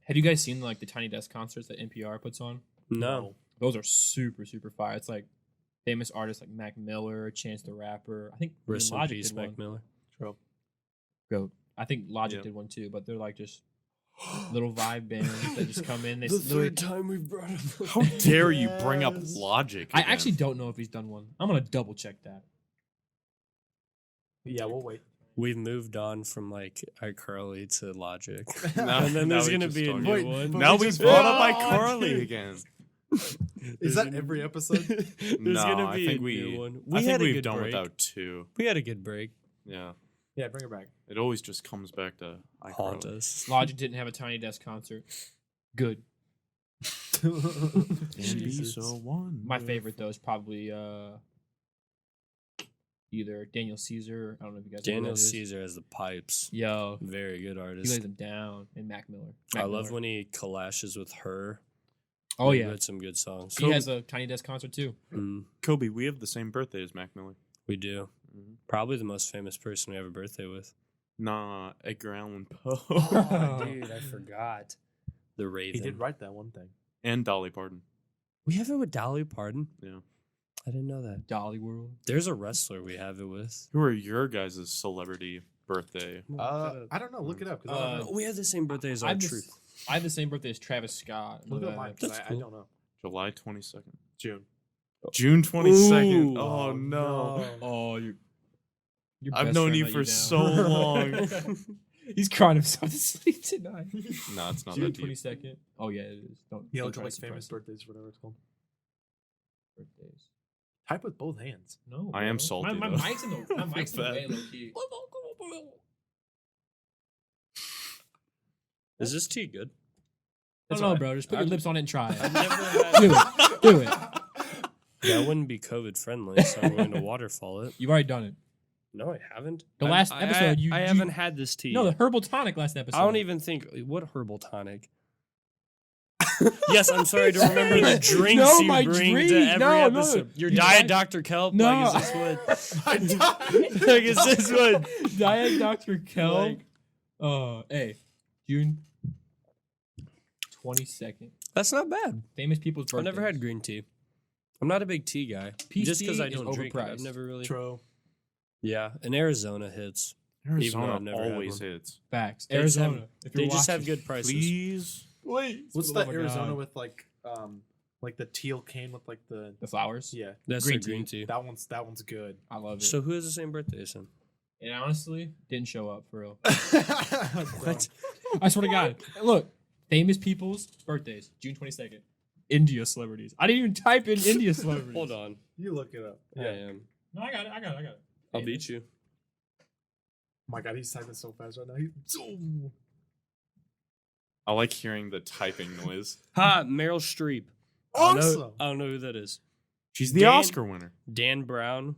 Have you guys seen like the Tiny Desk concerts that NPR puts on? No. Those are super, super fire. It's like famous artists like Mac Miller, Chance the Rapper. I think Rest in Logic peace, did Mac one. Miller. True. Goat. I think Logic Yeah. did one too, but they're like just little vibe bands that just come in. They The literally- third time we've brought him. How dare you bring up Yes. Logic? I again? actually don't know if he's done one. I'm gonna double check that. Yeah, we'll wait. We've moved on from like iCarly to Logic. Now- And then now there's we gonna just be a talk- new Wait, one. but Now we we just brought up brought iCarly Logic. again. Is that every episode? There's No, gonna I be think a we. new one. I think had a we've good done break. without 2. We had a good break. Yeah, Yeah, bring her back. it always just comes back to Haunt iCarly. us. Logic didn't have a Tiny Desk concert. Good. And be Jesus. so one. My favorite though is probably either Daniel Caesar. I don't know if you guys know who Daniel that is. Caesar has the pipes. Yo, Very good he artist. lays them down. And Mac Miller. I Mac love Miller. when he clashes with her. Oh They've yeah, got some good songs. he has a Tiny Desk concert too. Mm, Kobey, we have the same birthday as Mac Miller. we do. Mhm. Probably the most famous person we have a birthday with. Nah, Edgar Allan Poe. Dude, I forgot. The Raven. He did write that one thing. And Dolly Parton. We have it with Dolly Parton. Yeah. I didn't know that. Dolly World. There's a wrestler we have it with. Who are your guys' celebrity birthday? I don't know. Look it up. 'Cause I don't know. we have the same birthday as I our have this- truth. I have the same birthday as Travis Scott. Look up mine. 'Cause That's I cool. don't know. July 22nd. June. June 22nd. Ooh. Oh, no. Oh, your I've best known friend you let for down. so long. He's crying himself to sleep tonight. No, it's not June that deep. 22nd. Oh yeah, it is. Don't. Yeah, don't look try at to like surprise famous me. birthdays, whatever it's called. Birthdays. Type with both hands. No, I am bro. salty, My though. mic's in the my mic's in the way Bad. low key. Is this tea good? I don't know, bro. Just put your I've- lips on it and try I've it. never Do had. it. Do it. That wouldn't be COVID friendly, so I'm going to waterfall it. You've already done it. No, I haven't. The last I episode, you haven't had this tea. No, the herbal tonic last episode. I don't even think what herbal tonic. Yes, I'm sorry to remember the drinks No, you my bring drink. to every No, no. episode. Your You diet tried- Dr. Kelp. No. Like, is this what? Like, is this what? Diet Dr. Kelp. Like- Hey, June 22nd. That's not bad. Famous people's birthdays. I've never had green tea. I'm not a big tea guy. Peach just because tea I is don't drink it, I've overpriced. never really. True. Yeah, and Arizona hits. Even though Arizona I've never had always one. hits. Facts. They just Arizona. have- if They you're just have watching. good prices. Please. Please. What's Oh that my Arizona God. with like the teal cane with like the The flowers. yeah. That's Green their green tea. That one's good. I love it. So who has the same birthday as him? and honestly, didn't show up for real. What? I swear to God. Look, famous people's birthdays, June 22nd. India celebrities. I didn't even type in India celebrities. Hold on. You look it up. I am. No, I got it. I'll beat you. Oh my god, he's typing so fast right now. He's I like hearing the typing noise. Ha! Meryl Streep. awesome. I don't know who that is. She's the Dan- Oscar winner. Dan Brown.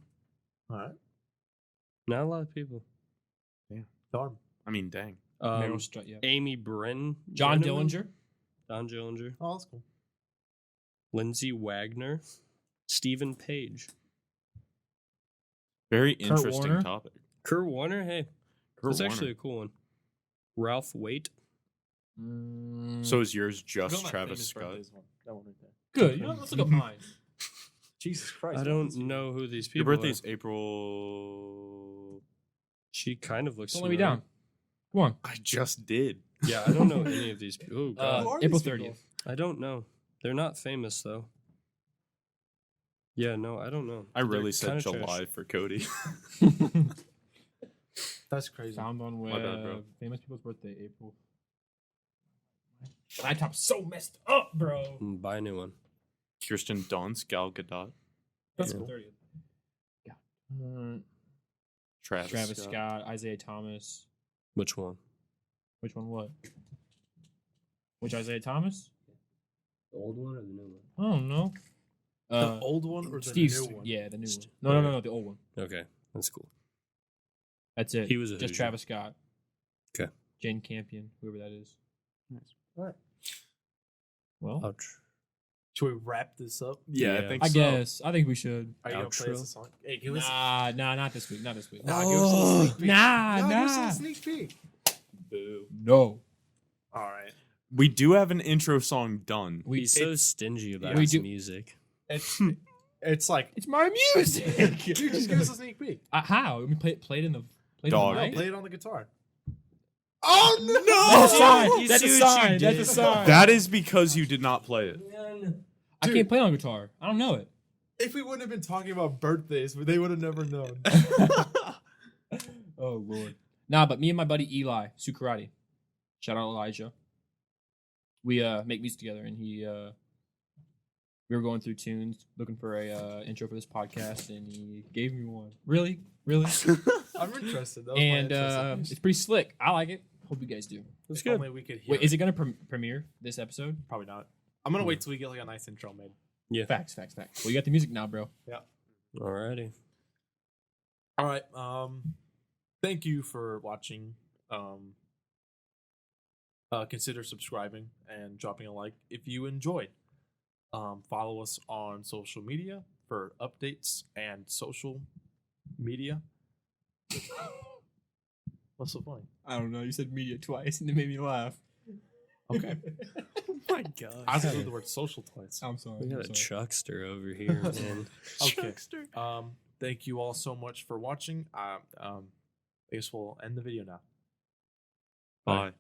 All right. Not a lot of people. Darn. I mean, dang. Meryl Streep, yeah. Amy Brennan. John Brenneman? Dillinger. Don Dillinger. Oh, that's cool. Lindsay Wagner. Stephen Page. Very Kurt interesting Warner? topic. Kurt Warner. Hey, Kurt that's Warner. actually a cool one. Ralph Waite. So is yours Go just on that Travis famous Scott? birthdays one. That one right there. good. You know, let's look up mine. Jesus Christ. I don't know who these people Your are. birthday's April. She kind of looks. Don't let me familiar. down. Come on. I just did. Yeah, I don't know any of these people. Oh, God. Who are April these people? 30th. I don't know. They're not famous, though. Yeah, no, I don't know. I really They're said kinda July trash. for Cody. That's crazy. Found on web. My bad, bro. Famous people's birthday, April. My top's so messed up, bro. Buy a new one. Kirsten Dunst, Gal Gadot, That's Yeah. the 30th. Yeah. Travis, Scott, Isaiah Thomas. Which one? Which one? What? Which Isaiah Thomas? The old one or the new one? I don't know. The old one or the Steve, new one? yeah, the new one. Steve. No, the old one. Okay, that's cool. That's it. He was a just Hoosier. Travis Scott. 'Kay. Jane Campion, whoever that is. Alright. Well, Ouch. Should we wrap this up? Yeah, Yeah. I think I so. guess. I think we should. Are you gonna play us a Outro? song? Hey, give us. Nah, not this week. Not this week. Nah, give us a little sneak peek. Nah, Give us a nah. little sneak peek. Boo. No. All right. We do have an intro song done. We, He's so stingy about we his do- music. It's like it's my music. dude, just give us a sneak peek. How? Let me play it in the Play Dog. the No, mic? play it on the guitar. Oh no! That's a sign. You That's a see what you sign. That's a did? sign. That is because you did not play it. I can't play on guitar. I don't know it. If we wouldn't have been talking about birthdays, they would have never known. Oh Lord. Nah, but me and my buddy Eli Sukarati, shout out Elijah. We make music together, and we were going through tunes looking for a intro for this podcast, and he gave me one. Really. I'm interested. That was my And interest. it's pretty slick. I like it. Hope you guys do. That's If good. only we could hear Wait, is it gonna premiere this episode? Probably not. I'm gonna wait till we get like a nice intro made. Yeah. Facts. Well, you got the music now, bro. Alrighty. All right. Thank you for watching. Consider subscribing and dropping a like if you enjoyed. Follow us on social media for updates and social media. What's so funny? I don't know. You said media twice, and it made me laugh. Okay. Oh my god. I said the word social twice. I'm sorry. We got a chuckster over here, man. Okay. Thank you all so much for watching. I guess we'll end the video now. Bye.